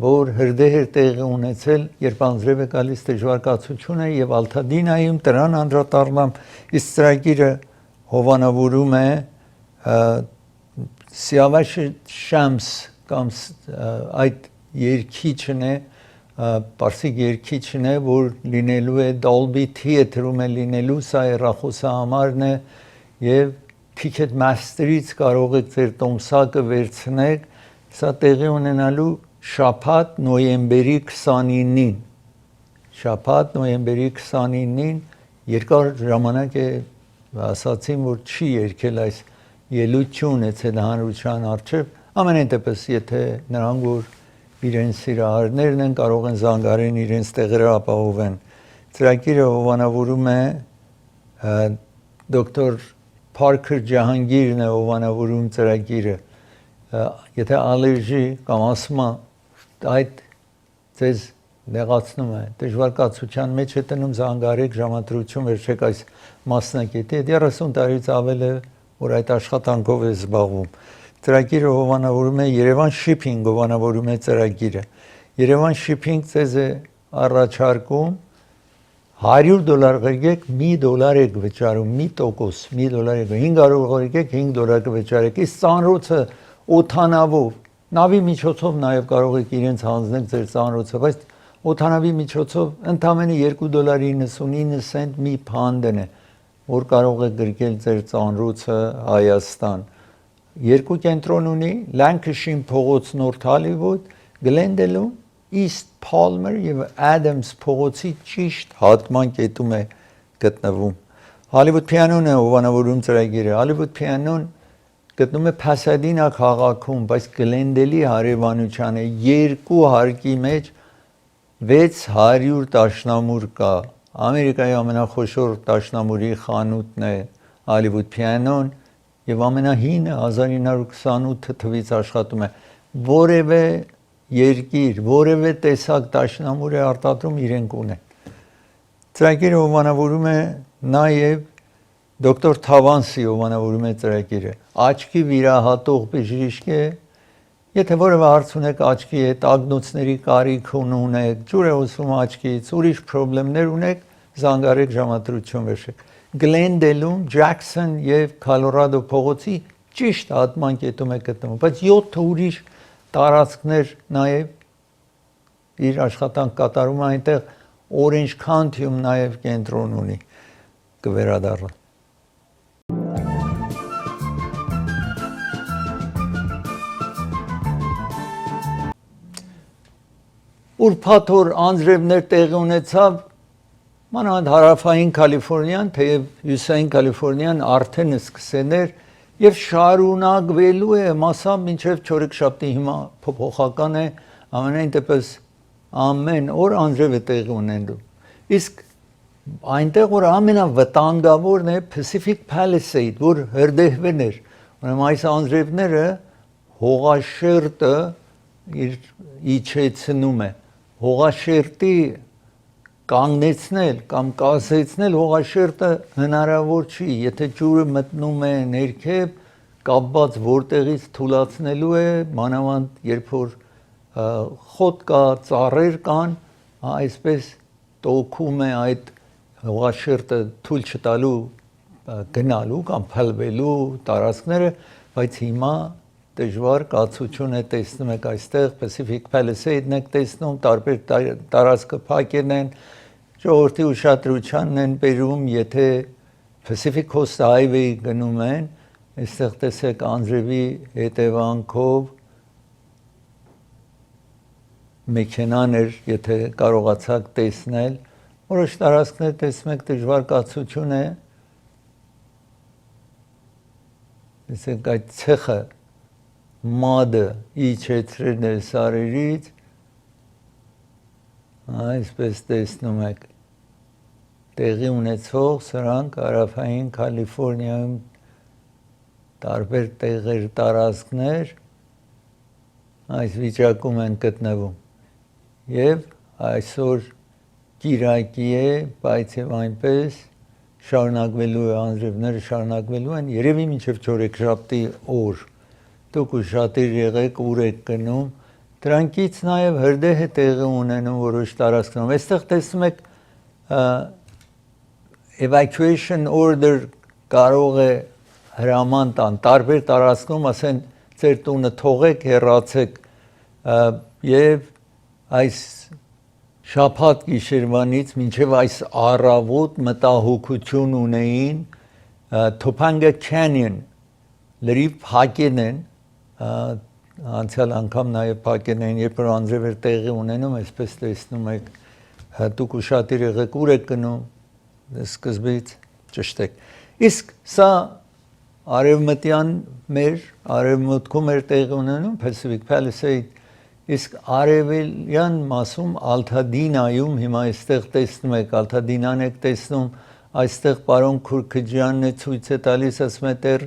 որ հրդեհ էր տեղի ունեցել, երբ անձրև է գալիս դժվարացություն է եւ Ալթադինայում դրան անդրադառնամ, իսկ ծրագիրը հովանավորում է Սիավաշ Շամս կամ այդ երկիչն է, պարսիկ երկիչն է, որ լինելու է Dolby Theatre-ում է լինելու, սա հեռախոսահամարն է եւ Ticket Master-ից կարող եք ձեր տոմսակը վերցնել, սա տեղի ունենալու շաբաթ նոյեմբերի 29-ին։ Շաբաթ նոյեմբերի 29-ին երկար ժամանակ է ասացին, որ չի երկել այս ելույթ ունեցել հանրության առջև, ամենայն դեպս եթե նրանք որ իրենց սիրահարներն են կարող են զանգարեն իրենց տեղերը ապահովեն։ Ծրագիրը հովանավորում է դոկտոր Parker Ջահանգիրն է հովանավորում ծրագիրը։ Եթե ալերգի կամ ասմա այդ ձեզ նեղացնում է, դժվարացության մեջ է տնում զանգարեք ժամադրություն վերջեք այս մասնակետի, 30 տարից ավել է, որ այդ աշխատանքով է զբաղվում։ Ծրագիրը հովանավորում է Երևան Shipping հովանավորում է ծրագիրը։ Երևան Shipping ձեզ է առաջարկում $100 ղրգեք $1 եք վճարում, $1 եք, $500 ղրգեք $5 կվճարեք, իսկ ծանրոցը օթանավով, նավի միջոցով նաև կարող եք իրենց հանձնել ձեր ծանրոցը, բայց օթանավի միջոցով ընդամենը $2.99 մի փանդն է, որ կարող եք գրկել ձեր ծանրոցը Հայաստան։ Երկու կենտրոն ունի, Lancashire փողոց North Hollywood, Glendale-ում, East Palmer եւ Adams փողոցի ճիշտ հատման կետում է գտնվում։ Hollywood Piano-ն է հովանավորում ծրագիրը։ Hollywood Piano-ն գտնում է Pasadena քաղաքում, բայց Glendale-ի հարևանության է, երկու հարկի մեջ 600 դաշնամուր կա։ Ամերիկայի ամենախոշոր դաշնամուրի խանութն է Hollywood Piano-ն եւ ամենահինը 1928 թվականից աշխատում է։ Որևէ երկիր, որևէ տեսակ դաշնամուր է արտադրում իրենք ունեն։ Ծրագիրը հովանավորում է նաեւ դոկտոր Թավանսի հովանավորում է ծրագիրը։ Աչքի վիրահատող բժիշկ է, եթե որևէ հարց ունեք աչքի հետ, ագնոցների կարիք ունեք, ջուր է հոսում աչքից, ուրիշ խնդիրներ ունեք, զանգարեք ժամադրություն վերցրեք։ Glendale-ում Jackson եւ Colorado փողոցի ճիշտ հատման կետում է գտնվում, բայց 7 ուրիշ տարածքներ նաեւ իր աշխատանք կատարում այնտեղ Orange County-ում նաեւ կենտրոն ունի կվերադառնա։ Ուրբաթ օր անձրևներ տեղի ունեցավ մանավանդ հարավային Կալիֆոռնիան, թեև հյուսային Կալիֆոռնիան արդեն սկսել էր եւ շարունակվելու է մասամբ մինչեւ չորեքշաբթի հիմա փոփոխական է, ամենայն դեպս ամեն օր անձրև է տեղի ունենալու։ Իսկ այնտեղ որ ամենավտանգավորն է Pacific Palisade, որ հրդեհվեն էր, ուրեմն այս անձրևները հողաշերտը իր իջեցնում է, հողաշերտի կանգնեցնել կամ կասեցնել հողաշերտը հնարավոր չի, եթե ջուրը մտնում է ներքև, կապված որտեղից թուլացնելու է, մանավանդ երբ որ խոտ կա, ծառեր կան, այսպես տոքում է այդ հողաշերտը թույլ չտալու գնալու կամ փլվելու տարածքները, բայց հիմա դժվար կացություն է տեսնում եք այստեղ Pacific Palisade-ն եք տեսնում, տարբեր տարածքը փակեն են, ժողովրդի ուշադրությանն են բերում, եթե Pacific Coast Highway գնում են, այստեղ տեսեք անձրևի հետևանքով մեքենաներ, եթե կարողացաք տեսնել, որոշ տարածքներ տեսնում եք դժվար կացություն է, տեսեք այդ ցեխը մադը իջեցրել է սարերից, այսպես տեսնում եք, տեղի ունեցող սրանք հարավային Կալիֆոռնիայում տարբեր տեղեր տարածքներ այս վիճակում են գտնվում եւ այսօր կիրակի է, բայց եւ այնպես շարունակվելու է, անձրևները շարունակվելու են, երևի մինչև չորեքշաբթի օր դուք ուշադիր եղեք, ուր եք գնում, դրանքից նաև հրդեհ է տեղի ունենում որոշ տարածքներում, այստեղ տեսնում եք evacuation order կարող է հրաման տան, տարբեր տարածքներում ասեն ձեր տունը թողեք, հեռացեք եւ այս շաբաթ գիշերվանից մինչև այս առավոտ մտահոգություն ունեին Topanga Canyon լրիվ փակեն են անցյալ անգամ նաև փակեն են երբ որ անձրև էր տեղի ունենում այսպես տեսնում եք դուք ուշադիր եղեք ուր եք գնում սկզբից ճշտեք իսկ սա արևմտյան մեր արևմուտքում էր տեղի ունենում Pacific Palisade իսկ արևելյան մասում Altadena-ում հիմա այստեղ տեսնում եք Altadena-ն եք տեսնում այստեղ պարոն Քուրքաջյանն է ցույց է տալիս ասում է դեռ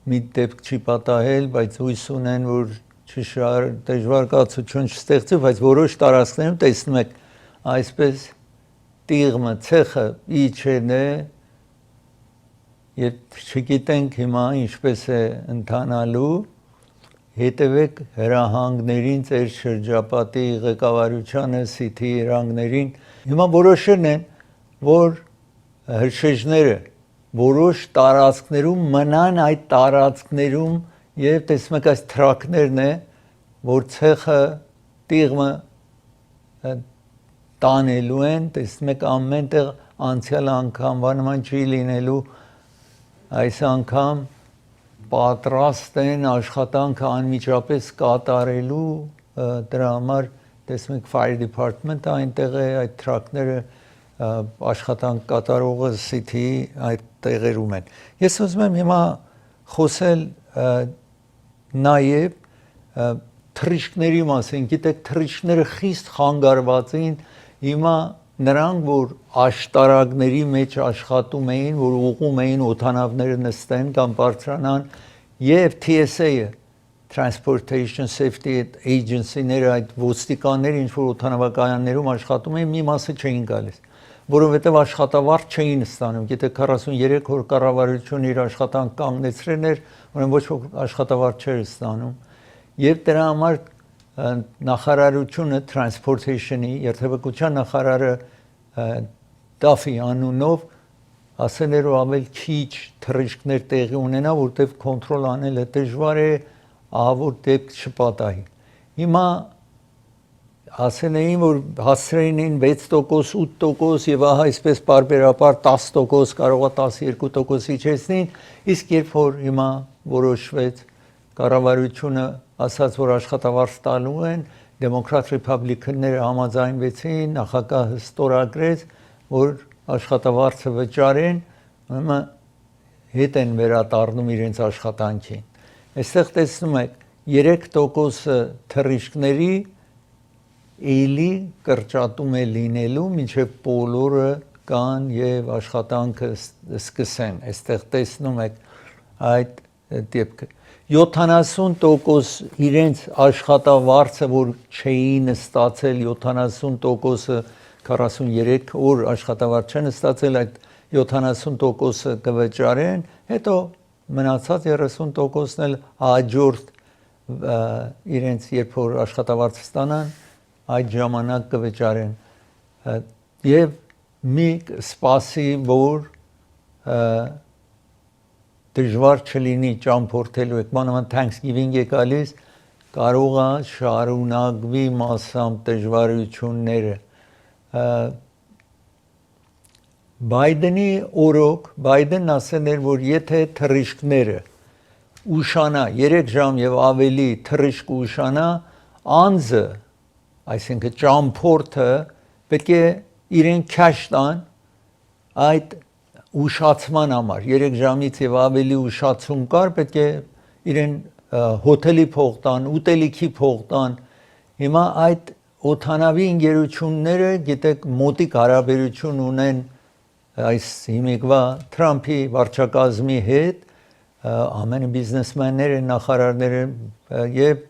մի դեպք չի պատահել բայց հույս ունեն որ դժվար կացություն չստեղծի բայց որոշ տարածքներում տեսնում եք այսպես տիղմը ցեխը իջեն է Երբ չգիտենք հիմա ինչպես է ընթանալու, հետևեք հրահանգներին ձեր շրջապատի ղեկավարությանը, սիթի հրահանգներին։ Հիմա որոշեն են, որ հրշեջները որոշ տարածքներում մնան այդ տարածքներում եւ տեսնում եք այս թրակներն է, որ ցեխը տիղմը տանելու են, տեսնում եք ամենտեղ անցյալ անգամվա նման չի լինելու Այս անգամ պատրաստ են աշխատանքը անմիջապես կատարելու դրա համար տեսնում եք fire department այնտեղ է այդ տրակները աշխատանք կատարողը city այդ տեղերում են Ես ուզում եմ հիմա խոսել նաև թռիչքների մասին գիտեք թռիչքները խիստ խանգարված էին հիմա Նրանք, որ աշտարակների մեջ աշխատում էին, որ ուղում էին օդանավները նստեն կամ բարձրանան եւ TSA-ը Transportation Safety Agency-ները այդ ոստիկանները ինչ որ օդանավակայաններում աշխատում էին, մի մասը չէին գալիս, որովհետեւ աշխատավարձ չէին ստանում։ Գիտեք 43 օր կառավարությունը իր աշխատանք կանգնեցրել էր, ուրեմն ոչ ոք աշխատավարձ չէր ստանում։ Եվ դրա համար նախարարությունը transportation-ի երթևեկության նախարարը Դաֆի անունով ասել էր որ ավել քիչ թռիչքներ տեղի ունենա որտեվ կոնտրոլ անելը դժվար է ահավոր դեպք չպատահի հիմա ասել էին որ հասցրել էին 6% 8% եւ ահա այսպես բարբերաբար 10% կարող է 12% իջեցնին իսկ երբ որ հիմա որոշվեց կառավարությունը ասաց որ աշխատավարձ տալու են դեմոկրատ ռեփաբլիկանները համաձայնվեցին նախագահը ստորագրեց որ աշխատավարձը վճարեն ուրեմն հետ են վերադառնում իրենց աշխատանքին այստեղ տեսնում եք 3% թռիչքների էլի կրճատում է լինելու մինչև բոլորը կան եւ աշխատանքը սկսեն այստեղ տեսնում եք այդ դեպքը 70% իրենց աշխատավարձը որ չէին ստացել 70%-ը 43 օր աշխատավարձ չեն ստացել այդ 70%-ը կվճարեն հետո մնացած 30%-ն էլ հաջորդ իրենց երբ որ աշխատավարձ ստանան այդ ժամանակ կվճարեն եւ մի սպասի որ դժվար չլինի ճամփորդելու եք մանավանդ Thanksgiving է գալիս կարող է շարունակվի մասամբ դժվարությունները Բայդենի օրոք Բայդենն ասել էր որ եթե թռիչքները ուշանա 3 ժամ եւ ավելի թռիչք ուշանա անձը այսինքն ճամփորդը պետք է իրեն քաշ տան այդ ուշացման համար 3 ժամից եւ ավելի ուշացում կար պետք է իրեն հոթելի փող տան, ուտելիքի փող տան հիմա այդ օթանավի ընկերությունները գիտեք մոտիկ հարաբերություն ունեն այս հիմիկվա Թրամփի վարչակազմի հետ ամենը բիզնեսմեններ են նախարարներ են եւ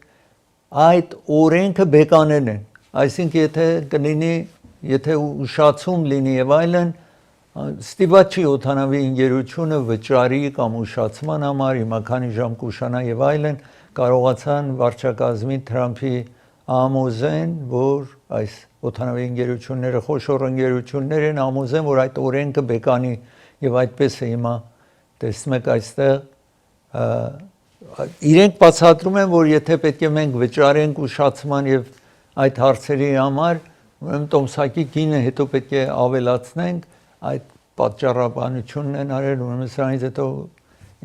այդ օրենքը բեկանել են այսինքն եթե կլինի եթե ուշացում լինի եւ այլն Ստիպված չի օդանավի ընկերությունը վճարի կամ ուշացման համար հիմա քանի ժամ կուշանա եւ այլն կարողացան վարչակազմի Թրամփի ամոզեն, որ այս օդանավի ընկերությունները խոշոր ընկերություններ են ամոզեն, որ այդ օրենքը բեկանի եւ այդպես է հիմա տեսնում եք այստեղ իրենք բացատրում են, որ եթե պետք է մենք վճարենք ուշացման եւ այդ հարցերի համար, ուրեմն տոմսակի գինը հետո պետք է ավելացնենք, այդ պատճառաբանությունն են արել, ուրեմն սրանից հետո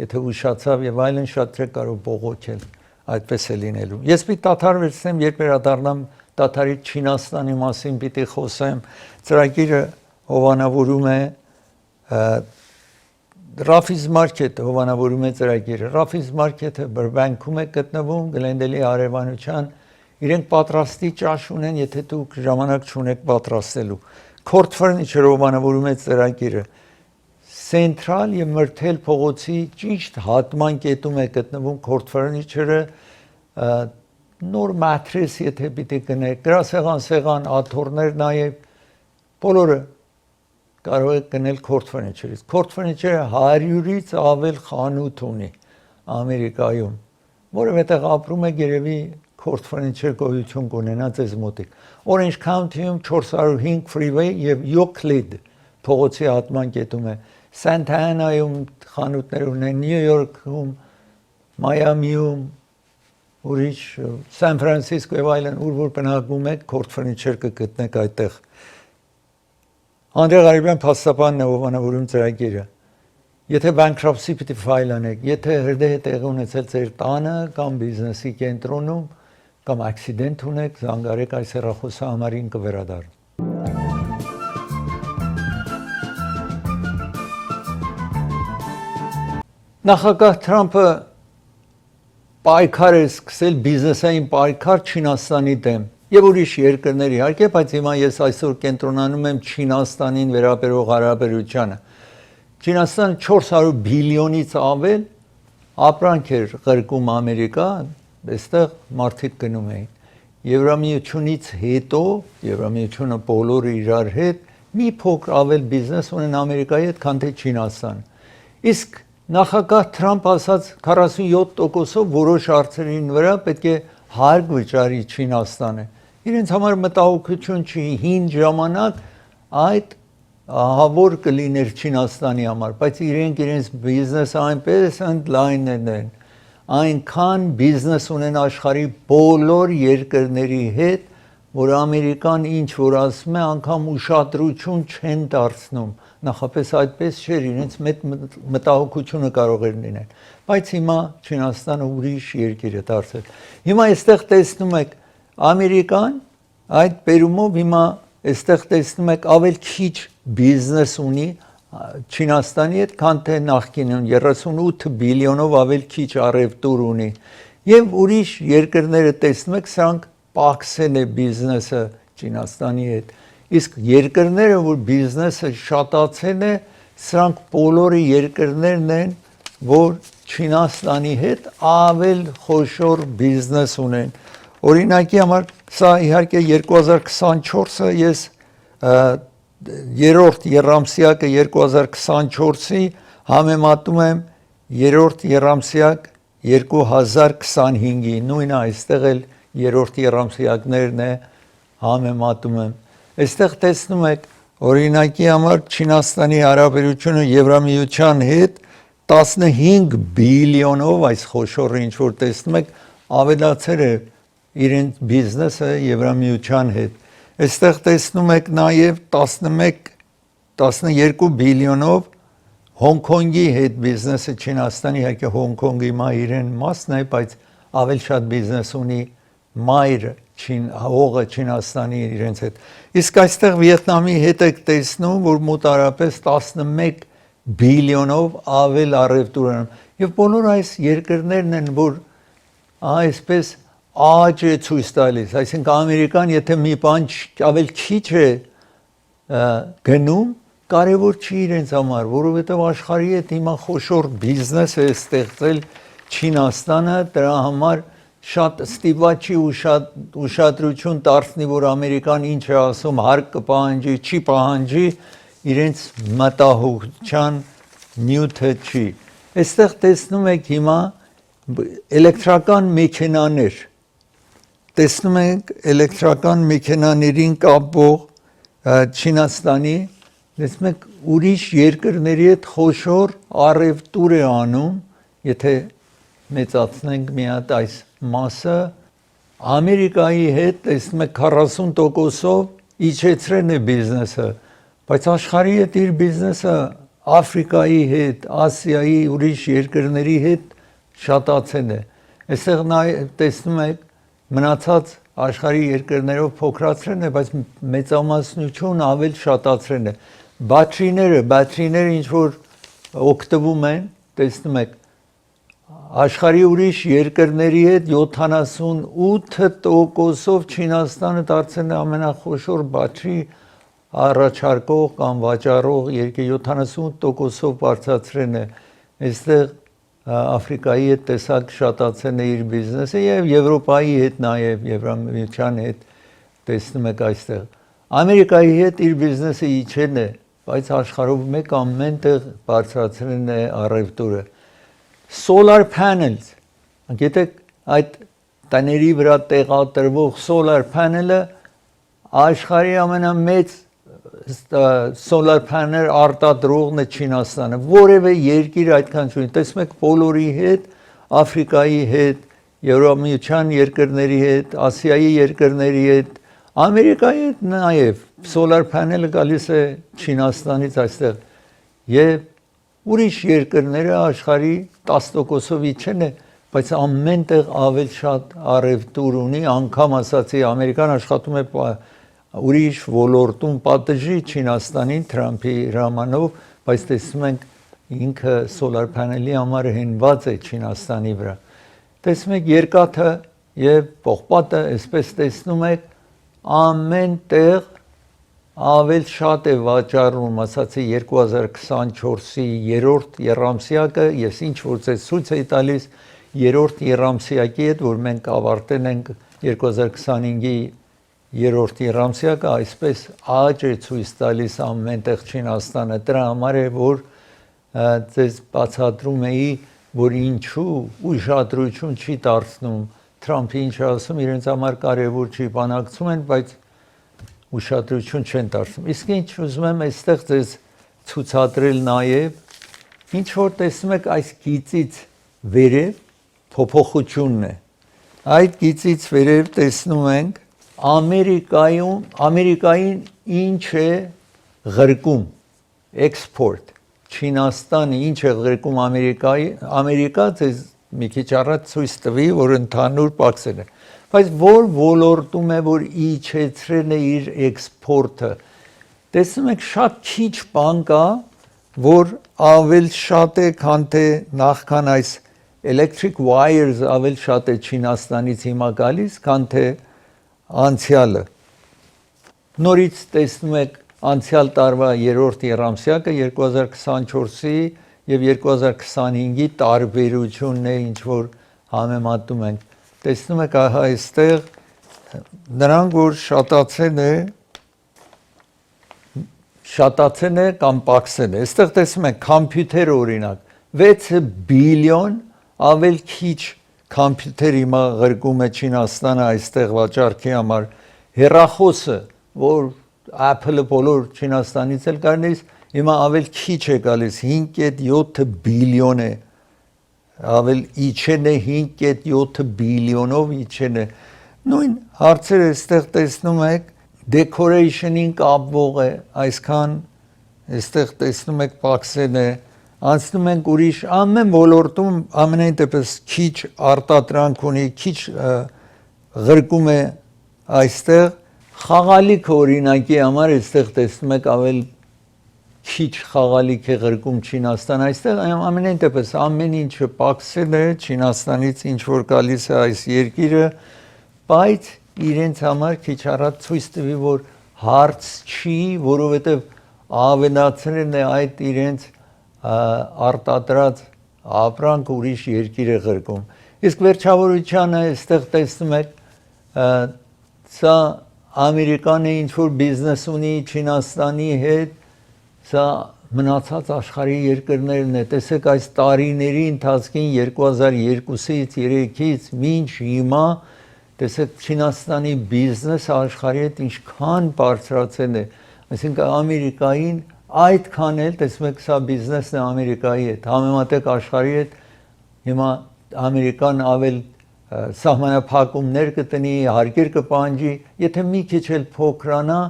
եթե ուշացավ եւ այլն շատ չէ կարող բողոքել, այդպես է լինելու։ Ես մի տաթար վերցնեմ, երբ վերադառնամ Տաթարի Չինաստանի մասին պիտի խոսեմ, ծրագիրը հովանավորում է Raffi's Market հովանավորում է ծրագիրը։ Raffi's Market-ը Բրբանկում է գտնվում, Գլենդելի արևանության, իրենք պատրաստի ճաշ ունեն, եթե դուք ժամանակ չունեք պատրաստելու։ Court Furniture հովանավորում է ծրագիրը։ Central եւ Մրթել փողոցի ճիշտ հատման կետում է գտնվում Court Furniture-ը, նոր մատրես եթե պիտի գնեք, գրասեղան, սեղան, աթոռներ նաեւ բոլորը կարող եք գնել Court Furniture-ից։ Court Furniture-ը 100-ից ավել խանութ ունի Ամերիկայում, որովհետեւ ապրում է երևի Court Furniture գոյություն կունենա ձեզ մոտիկ։ Orange County-ում 405 Freeway եւ Euclid փողոցի հատման կետում է։ Santa Ana-ում խանութներ ունեն, New York-ում, Miami-ում, ուրիշ San Francisco եւ այլն, որ բնակվում եք, Court Furniture կգտնեք այդտեղ։ Անդրե Ղարիբյան փաստաբանն է հովանավորում ծրագիրը։ Եթե bankruptcy պիտի ֆայլ անեք, եթե հրդեհ է տեղի ունեցել ձեր տանը կամ բիզնեսի կենտրոնում կամ accident ունեք, զանգարեք այս հեռախոսահամարին կվերադառնա։ Նախագահ Թրամփը պայքար է սկսել բիզնեսային պայքար Չինաստանի դեմ եւ ուրիշ երկրների իհարկե, բայց հիմա ես այսօր կենտրոնանում եմ Չինաստանին վերաբերող հարաբերությանը։ Չինաստանը 400 բիլիոնից ավել ապրանք էր ղրկում Ամերիկա, այստեղ մարդիկ գնում էին։ Եվրամիությունից հետո, Եվրամիությունը բոլորը իրար հետ մի փոքր ավել բիզնես ունեն Ամերիկայի հետ, քան թե Չինաստանը։ Իսկ նախագահ Թրամփ ասաց 47%-ով որոշ հարցերին վրա պետք է հարկ վճարի Չինաստանը։ Իրենց համար մտահոգություն չի, հին ժամանակ այդ ահավոր կլիներ Չինաստանի համար, բայց իրենց բիզնեսը այնպես ընդլայնել են, այնքան բիզնես ունեն աշխարհի բոլոր երկրների հետ, որ Ամերիկան ինչ որ ասում է, անգամ ուշադրություն չեն դարձնում։ Նախապես այդպես չէր, իրենց մեծ մտահոգությունը կարող էր լինել, բայց հիմա Չինաստանը ուրիշ երկիր է դարձել։ Հիմա այստեղ տեսնում եք Ամերիկան այդ բերումով հիմա այստեղ տեսնում եք ավել քիչ բիզնես ունի Չինաստանի հետ, քան թե նախկինում 38 բիլիոնով ավել քիչ առևտուր ունի։ Եվ ուրիշ երկրները տեսնում եք, սրանք պակսել է բիզնեսը Չինաստանի հետ։ Իսկ երկրները, որ բիզնեսը շատացել է, սրանք բոլորը երկրներն են, որ Չինաստանի հետ ավել խոշոր բիզնես ունեն։ Օրինակի համար, սա իհարկե 2024-ը ես երրորդ եռամսյակը 2024-ի համեմատում եմ երրորդ եռամսյակ 2025-ի, նույնը այստեղ էլ երրորդ եռամսյակներն է համեմատում եմ։ Այստեղ տեսնում եք օրինակի համար Չինաստանի հարաբերությունը Եվրամիության հետ 15 բիլիոնով այս խոշորը ինչ որ տեսնում եք ավելացել է իրենց բիզնեսը Եվրամիության հետ։ Այստեղ տեսնում եք նաև 12 բիլիոնով Հոնկոնգի հետ բիզնեսը Չինաստանի, իհարկե Հոնկոնգի մա իրեն մասն է, բայց ավել շատ բիզնես ունի մայրը հողը Չինաստանի իրենց հետ։ Իսկ այստեղ Վիետնամի հետ եք տեսնում, որ մոտարապես 11 բիլիոնով ավել առևտուր են։ Եվ բոլոր այս երկրներն են, որ այսպես աճ է ցույց տալիս, այսինքն Ամերիկան եթե մի բան ավել քիչ է գնում, կարևոր չի իրենց համար, որովհետև աշխարհի հետ հիմա խոշոր բիզնես է ստեղծել Չինաստանը, դրա համար շատ ստիպված չի ուշադրություն դարձնի, որ Ամերիկան ինչ է ասում, հարկ կպահանջի, չի պահանջի, իրենց մտահոգության նյութը չի։ Այստեղ տեսնում եք հիմա էլեկտրական մեքենաներ, տեսնում եք էլեկտրական մեքենաներին կապող Չինաստանի, տեսնում եք ուրիշ երկրների հետ խոշոր առևտուր է անում, եթե մեծացնենք մի հատ այս մասը, Ամերիկայի հետ տեսնում եք 40%-ով իջեցրել է բիզնեսը, բայց աշխարհի հետ իր բիզնեսը Աֆրիկայի հետ, Ասիայի ուրիշ երկրների հետ շատացել է։ Այստեղ տեսնում եք մնացած աշխարհի երկրներով փոքրացրել է, բայց մեծամասնություն ավել շատացրել է։ Բատերիները ինչ որ օգտվում են, տեսնում եք աշխարհի ուրիշ երկրների հետ 78%-ով Չինաստանը դարձել է ամենախոշոր բատերի առաջարկող կամ վաճառող երկրը, 78%-ով բարձրացրել է։ Այստեղ Աֆրիկայի հետ տեսակ շատացել է իր բիզնեսը եւ Եվրոպայի հետ նաեւ Եվրամիության հետ տեսնում եք այստեղ։ Ամերիկայի հետ իր բիզնեսը իջել է, բայց աշխարհով մեկ ամեն տեղ բարձրացրել է առևտուրը։ Solar panels, գիտեք այդ տների վրա տեղադրվող solar panel-ը աշխարհի ամենամեծ solar panel արտադրողն է Չինաստանը, որևէ երկիր այդքան չունի։ Տեսնում եք բոլորի հետ, Աֆրիկայի հետ, Եվրամիության երկրների հետ, Ասիայի երկրների հետ, Ամերիկայի հետ նաև solar panel-ը գալիս է Չինաստանից այստեղ եւ ուրիշ երկրները աշխարհի 10%-ով իջել է, բայց ամեն տեղ ավել շատ առևտուր ունի, անգամ ասացի Ամերիկան աշխատում է ուրիշ ոլորտում պատժի Չինաստանին Թրամփի հրամանով, բայց տեսնում ենք ինքը solar panel-ի համար հենված է Չինաստանի վրա։ Տեսնում եք երկաթը եւ պողպատը, այսպես տեսնում եք ամեն տեղ ավել շատ է վաճառում, ասացի 2024-ի երրորդ եռամսյակը, ես ինչ որ ցույց էի տալիս երրորդ եռամսյակի հետ, որ մենք ավարտել ենք 2025-ի երրորդ եռամսյակը, այսպես աճ է ցույց տալիս ամենտեղ Չինաստանը։ Դրա համար է, որ ձեզ բացատրում էի, որ ինչու ուշադրություն չի դարձնում Թրամփի ինչ ասում, իրենց համար կարևոր չի, բանակցում են, բայց ուշադրություն չեն դարձնում։ Իսկ ինչ ուզում եմ այստեղ ձեզ ցուցադրել նաև, ինչ որ տեսնում եք այս գիծից վերև փոփոխությունն է։ Այդ գիծից վերև տեսնում ենք Ամերիկային ինչ է ղրկում էքսպորտ Չինաստանը ինչ է ղրկում Ամերիկա ձեզ մի քիչ առաջ ցույց տվի, որ ընդհանուր պակսել է, բայց որ ոլորտում է, որ իջեցրել է իր էքսպորտը, տեսնում եք շատ քիչ բան կա, որ ավել շատ է, քան թե նախքան այս electric wires ավել շատ է Չինաստանից հիմա գալիս, քան թե անցյալը։ Նորից տեսնում եք անցյալ տարվա երրորդ եռամսյակը 2024-ի եւ 2025-ի տարբերությունն է, ինչ որ համեմատում ենք։ Տեսնում եք ահա այստեղ նրանք որ շատացել է կամ պակսել է։ Այստեղ տեսնում եք համբյուտերը օրինակ 6 բիլիոն ավել քիչ համբյուտեր հիմա ղրկում է Չինաստանը այստեղ վաճառքի համար, հեռախոսը, որ Apple-ը բոլոր Չինաստանից էլ գալիս, հիմա ավել քիչ է գալիս, 5.7 բիլիոն է, ավել իջել է 5.7 բիլիոնով իջել է։ Նույն հարցերը այստեղ տեսնում եք, decoration-ին կապվող է, այսքան այստեղ տեսնում եք պակսել է, անցնում ենք ուրիշ ամեն ոլորտում ամենայն դեպս քիչ արտադրանք ունի, քիչ ղրկում է այստեղ խաղալիք օրինակի համար այստեղ տեսնում եք ավել քիչ խաղալիք է ղրկում Չինաստան այստեղ ամենայն դեպս ամեն ինչը պակսել է Չինաստանից ինչ որ գալիս է այս երկիրը, բայց իրենց համար քիչ առաջ ցույց տվի, որ հարց չի, որովհետև ավելացրել է այդ իրենց արտադրած ապրանք ուրիշ երկիր է ղրկում։ Իսկ վերջավորությանը այստեղ տեսնում եք սա Ամերիկան է ինչ որ բիզնես ունի Չինաստանի հետ Սա մնացած աշխարհի երկրներն է, տեսեք այս տարիների ընթացքին 2002-ից 3-ից մինչ հիմա տեսեք Չինաստանի բիզնեսը աշխարհի հետ ինչքան բարձրացել է, այսինքն Ամերիկային այդքան էլ տեսնում եք սա բիզնեսն է Ամերիկայի հետ, համեմատեք աշխարհի հետ, հիմա Ամերիկան ավել սահմանափակումներ կտնի, հարկեր կպահանջի, եթե մի քիչ էլ փոքրանա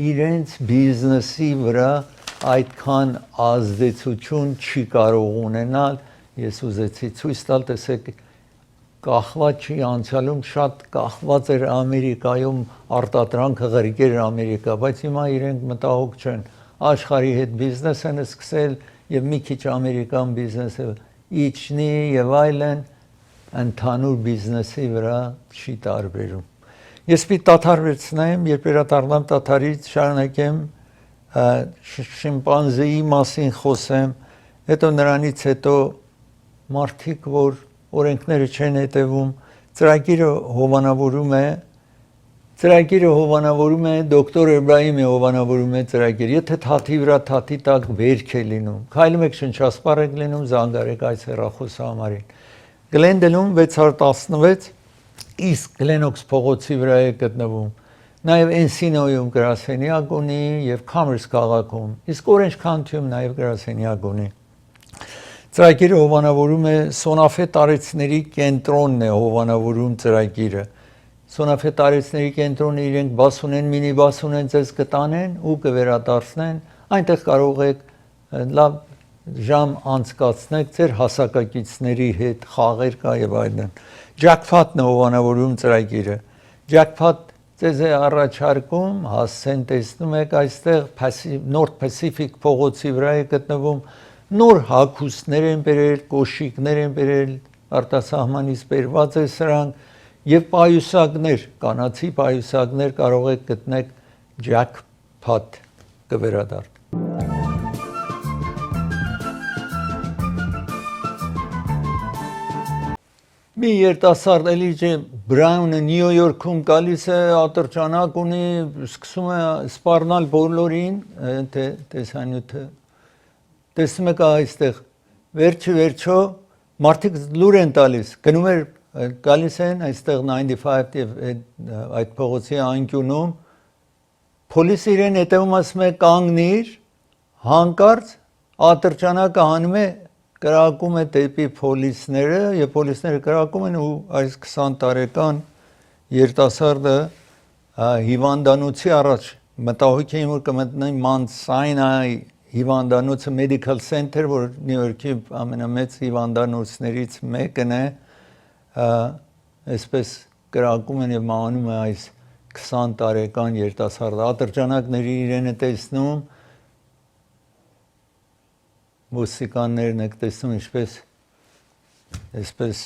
իրենց բիզնեսի վրա այդքան ազդեցություն չի կարող ունենալ, ես ուզեցի ցույց տալ, տեսեք կախված չի անցյալում շատ կախված էր Ամերիկայում արտադրանքը ղրկեր Ամերիկա, բայց հիմա իրենք մտահոգ չեն, աշխարհի հետ բիզնես են սկսել եւ մի քիչ ամերիկան բիզնեսը իջնի եւ այլն ընդհանուր բիզնեսի վրա չի տարբերում։ Ես պիտի դադարեցնեմ, երբ վերադառնամ դադարից շարունակեմ շիմպանզեի մասին խոսեմ, հետո նրանից հետո մարդիկ, որ օրենքները չեն հետևում, ծրագիրը հովանավորում է դոկտոր Էբրահիմը հովանավորում է ծրագիր, եթե թաթի վրա թաթի տակ վերք է լինում, քայլում եք շնչասպառ եք լինում, զանգարեք այս հեռախոսը համարին։ Գլենդելում 616 իսկ Գլենոքս փողոցի վրա է գտնվում, նաև Էնսինոյում գրասենյակ ունի եւ Commerce քաղաքում, իսկ Orange County-ում նաև գրասենյակ ունի։ Ծրագիրը հովանավորում է Սոնաֆե տարեցների կենտրոնն է հովանավորում ծրագիրը։ Սոնաֆե տարեցների կենտրոնը իրենք բաց ունեն, մինի բաց ունեն, ձեզ կտանեն ու կվերադարձնեն, այնտեղ կարող եք լավ ժամ անցկացնեք ձեր հասակակիցների հետ, խաղեր կա եւ այլն։ Jackpot-ն է հովանավորում ծրագիրը։ Jackpot ձեզ է առաջարկում, հասցեն տեսնում եք այստեղ North Pacific փողոցի վրա է գտնվում, նոր հագուստներ են բերել, կոշիկներ են բերել, արտասահմանից բերված է սրանք եւ պայուսակներ, կանացի պայուսակներ կարող եք գտնեք Jackpot կվերադառնա։ Մի երիտասարդ Էլիջե Բրաունը Նյու Յորքում գալիս է, ատրճանակ ունի, սկսում է սպառնալ բոլորին, տեսանյութը։ Տեսնում եք այստեղ, վերջո մարդիկ լուր են տալիս, գնում էր գալիս են այստեղ 95 եւ այդ փողոցի անկյունում, պոլիսը իրեն հետևում ասում է կանգնիր, հանկարծ ատրճանակը հանում է կրակում է դեպի պոլիսները եւ պոլիսները կրակում են ու այս 20 տարեկան երիտասարդը հիվանդանոցի առաջ մտահոգ էին որ կմտնի Mount Sinai հիվանդանոցը Medical Center, որ Նյու Յորքի ամենամեծ հիվանդանոցներից մեկն է, այսպես կրակում են եւ մահանում է այս 20 տարեկան երիտասարդը, ատրճանակների իրեն է տեսնում, մուսիկաներն եք տեսնում ինչպես այսպես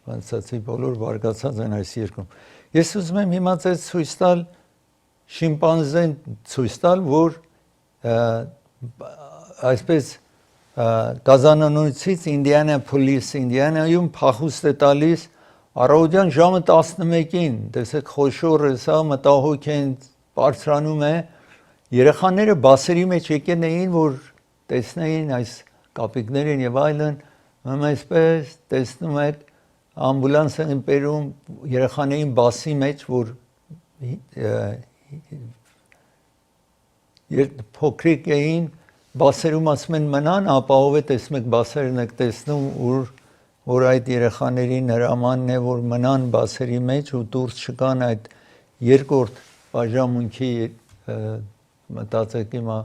ոնցածի բոլոր վարգացած են այս երկրում։ Ես ուզում եմ հիմա ձեզ ցույց տալ շիմպանզեն ցույց տալ, որ այսպես Գազանանոցից Ինդիանապոլիս, Ինդիանայում փախուստ է տալիս առավոտյան ժամը 11-ին, տեսեք խոշորը սա մտահոգ են բարձրանում է, երեխաները բասերի մեջ եկել էին, որ տեսնեին այս կապիկներին եւ այլն, այսպես տեսնում եք ամբուլանս են բերում երեխաներին բասի մեջ, որ փոքրիկ էին, բասերում ասում են մնան, ապահով է տեսնում եք բասերն եք տեսնում, որ այդ երեխաներին հրամանն է, որ մնան բասերի մեջ ու դուրս չկան այդ երկրորդ բաժանմունքի մտածեք հիմա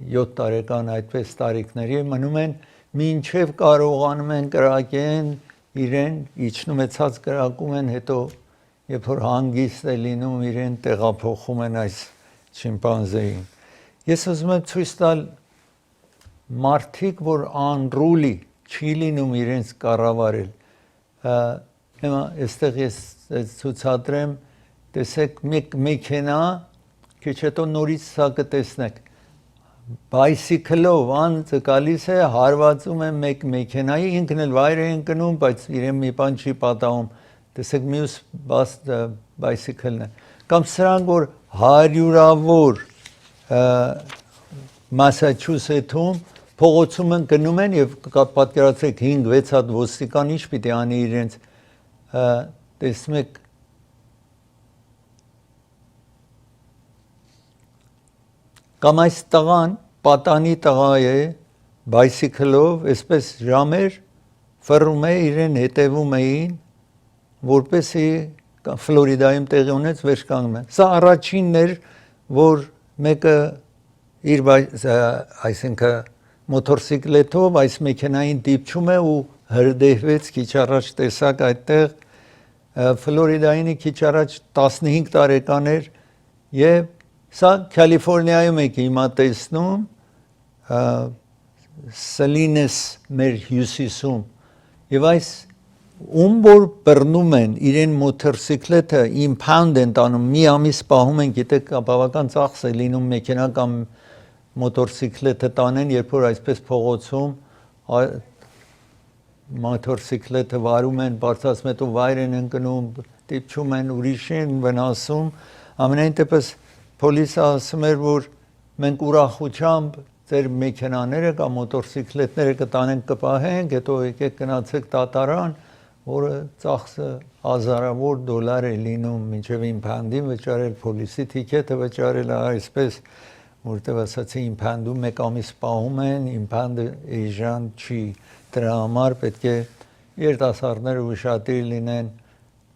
7 տարեկան այդպես տարիքների մնում են, մինչև կարողանում են կրակեն իրեն, իջնում է ցած կրակում են, հետո երբ որ հանգիստ է լինում, իրեն տեղափոխում են այս շիմպանզեին։ Ես ուզում եմ ցույց տալ մարդիկ, որ անռուլի չի լինում իրենց կառավարել։ Հիմա այստեղ ես ցուցադրեմ, տեսեք մեկ մեքենա, քիչ հետո նորից սա կտեսնեք։ Բայսիկլով անձը գալիս է, հարվածում է մեկ մեքենայի, ինքն էլ վայր է ընկնում, բայց իրեն մի բան չի պատահում։ Տեսեք մյուս բայսիկլն է։ Կամ սրանք, որ հարյուրավոր Մասաչուսեթում փողոցում են գնում են եւ պատկերացրեք 5-6 հատ ոստիկան ինչ պիտի անի իրենց տեսնում եք կամ այս տղան պատանի տղա է բայսիկլով այսպես ժամեր ֆռում է իրեն հետևում էին որպեսի Ֆլորիդայում տեղի ունեց վերջ կանգնում է սա առաջինն էր որ մեկը իր այսինքն մոտորսիկլետով այս մեքենային դիպչում է ու հրդեհվեց քիչ առաջ տեսակ այդտեղ Ֆլորիդայինի քիչ առաջ 15 տարեկան էր եւ սա Կալիֆոռնիայում եք հիմա տեսնում Սելինես մեր հյուսիսում եւ այս ում որ բռնում են իրեն մոտորսիկլետը իմփաունդ են տանում մի ամիս պահում են գիտեք բավական ծախս է լինում մեքենա կամ մոտորսիկլետը տանեն երբ որ այսպես փողոցում մոտորսիկլետը վարում են բարձրացում հետո վայր են ընկնում դիպչում են ուրիշին վնասում ամենայն դեպս պոլիսը ասում էր որ մենք ուրախությամբ ձեր մեքենաները կամ մոտորսիկլետները կտանենք կպահենք հետո եկեք գնացեք դատարան որը ծախսը հազարավոր դոլար է լինում մինչև իմփանդին վճարել պոլիսի տիկետը վճարել այսպես որտեղ ասացի իմփանդում մեկ ամիս պահում են իմփանդը էժան չի դրա համար պետք է երիտասարդները ուշադիր լինեն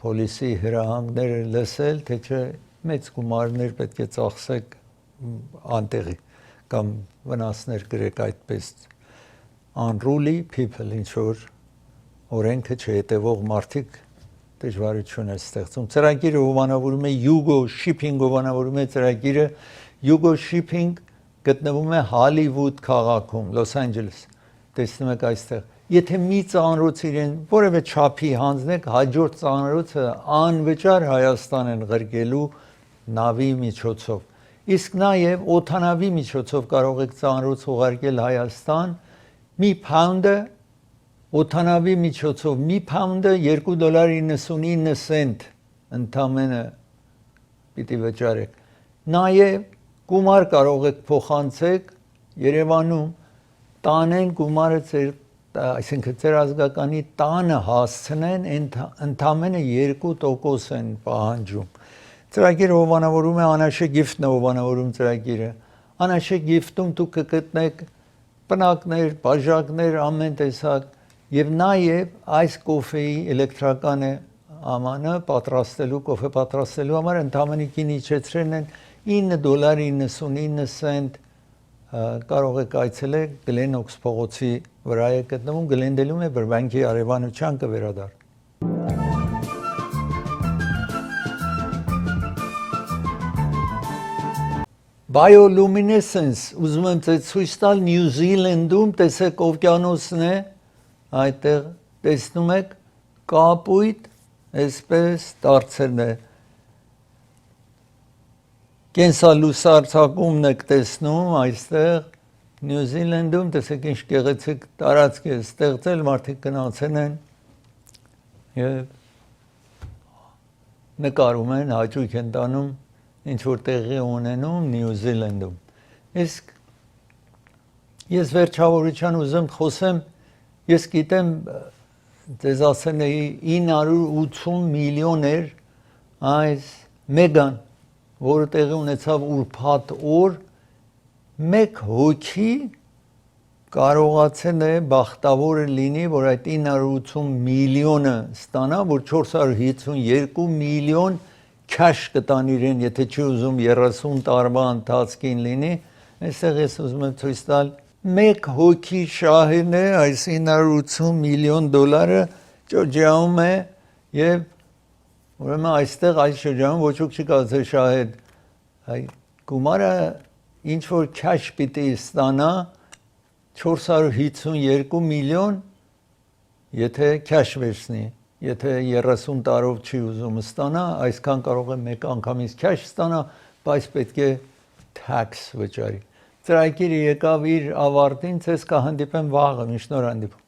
պոլիսի հրահանգները լսել թե չէ մեծ գումարներ պետք է ծախսեք անտեղի կամ վնասներ գրեք այդպես unruly people ինչ որ օրենքը չհետևող մարդիկ դժվարություն է ստեղծում ծրագիրը հովանավորում է Yugo Shipping հովանավորում է ծրագիրը Yugo Shipping գտնվում է Հոլիվուդ քաղաքում Լոս Անջելես տեսնում եք այստեղ եթե մի ծանրոց իրեն որևէ չափի հանձնեք հաջորդ ծանրոցը անվճար Հայաստան են ղրկելու նավի միջոցով իսկ նաև օթանավի միջոցով կարող եք ծանրոց ուղարկել Հայաստան մի փաունդը օթանավի միջոցով մի փաունդը $2.99 ընդամենը պիտի վճարեք նաև գումար կարող եք փոխանցեք Երևանում տանեն գումարը ձեր այսինքն ձեր ազգականի տանը հասցնեն ընդամենը 2% են պահանջում ծրագիրը հովանավորում է Անաշե գիֆտն է հովանավորում ծրագիրը Անաշե գիֆտում դուք կգտնեք պնակներ, բաժակներ, ամեն տեսակ եւ նաեւ այս կոֆեի էլեկտրական է ամանը պատրաստելու կոֆե պատրաստելու համար ընդամենը քինի իջեցրեն են $9.99 կարող եք այցելել Գլենոքս փողոցի վրա է գտնվում Գլենդելում է Բրբանկի արևանության կվերադառ Bioluminescence ուզում եմ ցույց տալ Նյու Զիլանդում տեսեք օվկիանոսն է այդտեղ տեսնում եք կապույտ այսպես դարձերն է կենսալուսարձակումն եք տեսնում այստեղ Նյու Զիլանդում տեսեք ինչ գեղեցիկ տարածք է ստեղծել մարդիկ գնացել են եւ նկարում են հաճույք են տանում ինչ որ տեղի ունենում Նյու Զիլանդում իսկ ես վերջավորության ուզում խոսեմ ես գիտեմ ձեզ ասել էի 980 միլիոն էր այս մեգան որը տեղի ունեցավ ուրբաթ օր մեկ հոգի կարողացել է բախտավոր լինի որ այդ 980 միլիոնը ստանա որ 452 միլիոն cash կտան իրեն, եթե չի ուզում 30 տարվա ընթացքին լինի, այստեղ ես ուզում եմ ցույց տալ մեկ հոգի շահերն է, այս $980 միլիոն Ջորջիայում է եւ ուրեմն այստեղ այս շրջանում ոչ ոք չի կարծել շահել գումարը ինչ որ cash պիտի ստանա 452 միլիոն եթե cash վերցնի Եթե 30 տարով չի ուզում ստանա, այսքան կարող է մեկ անգամից cash ստանա, բայց պետք է tax վճարի։ Ծրագիրը եկավ իր ավարտին, ցես կհանդիպեմ վաղը, միշտ նոր հանդիպում։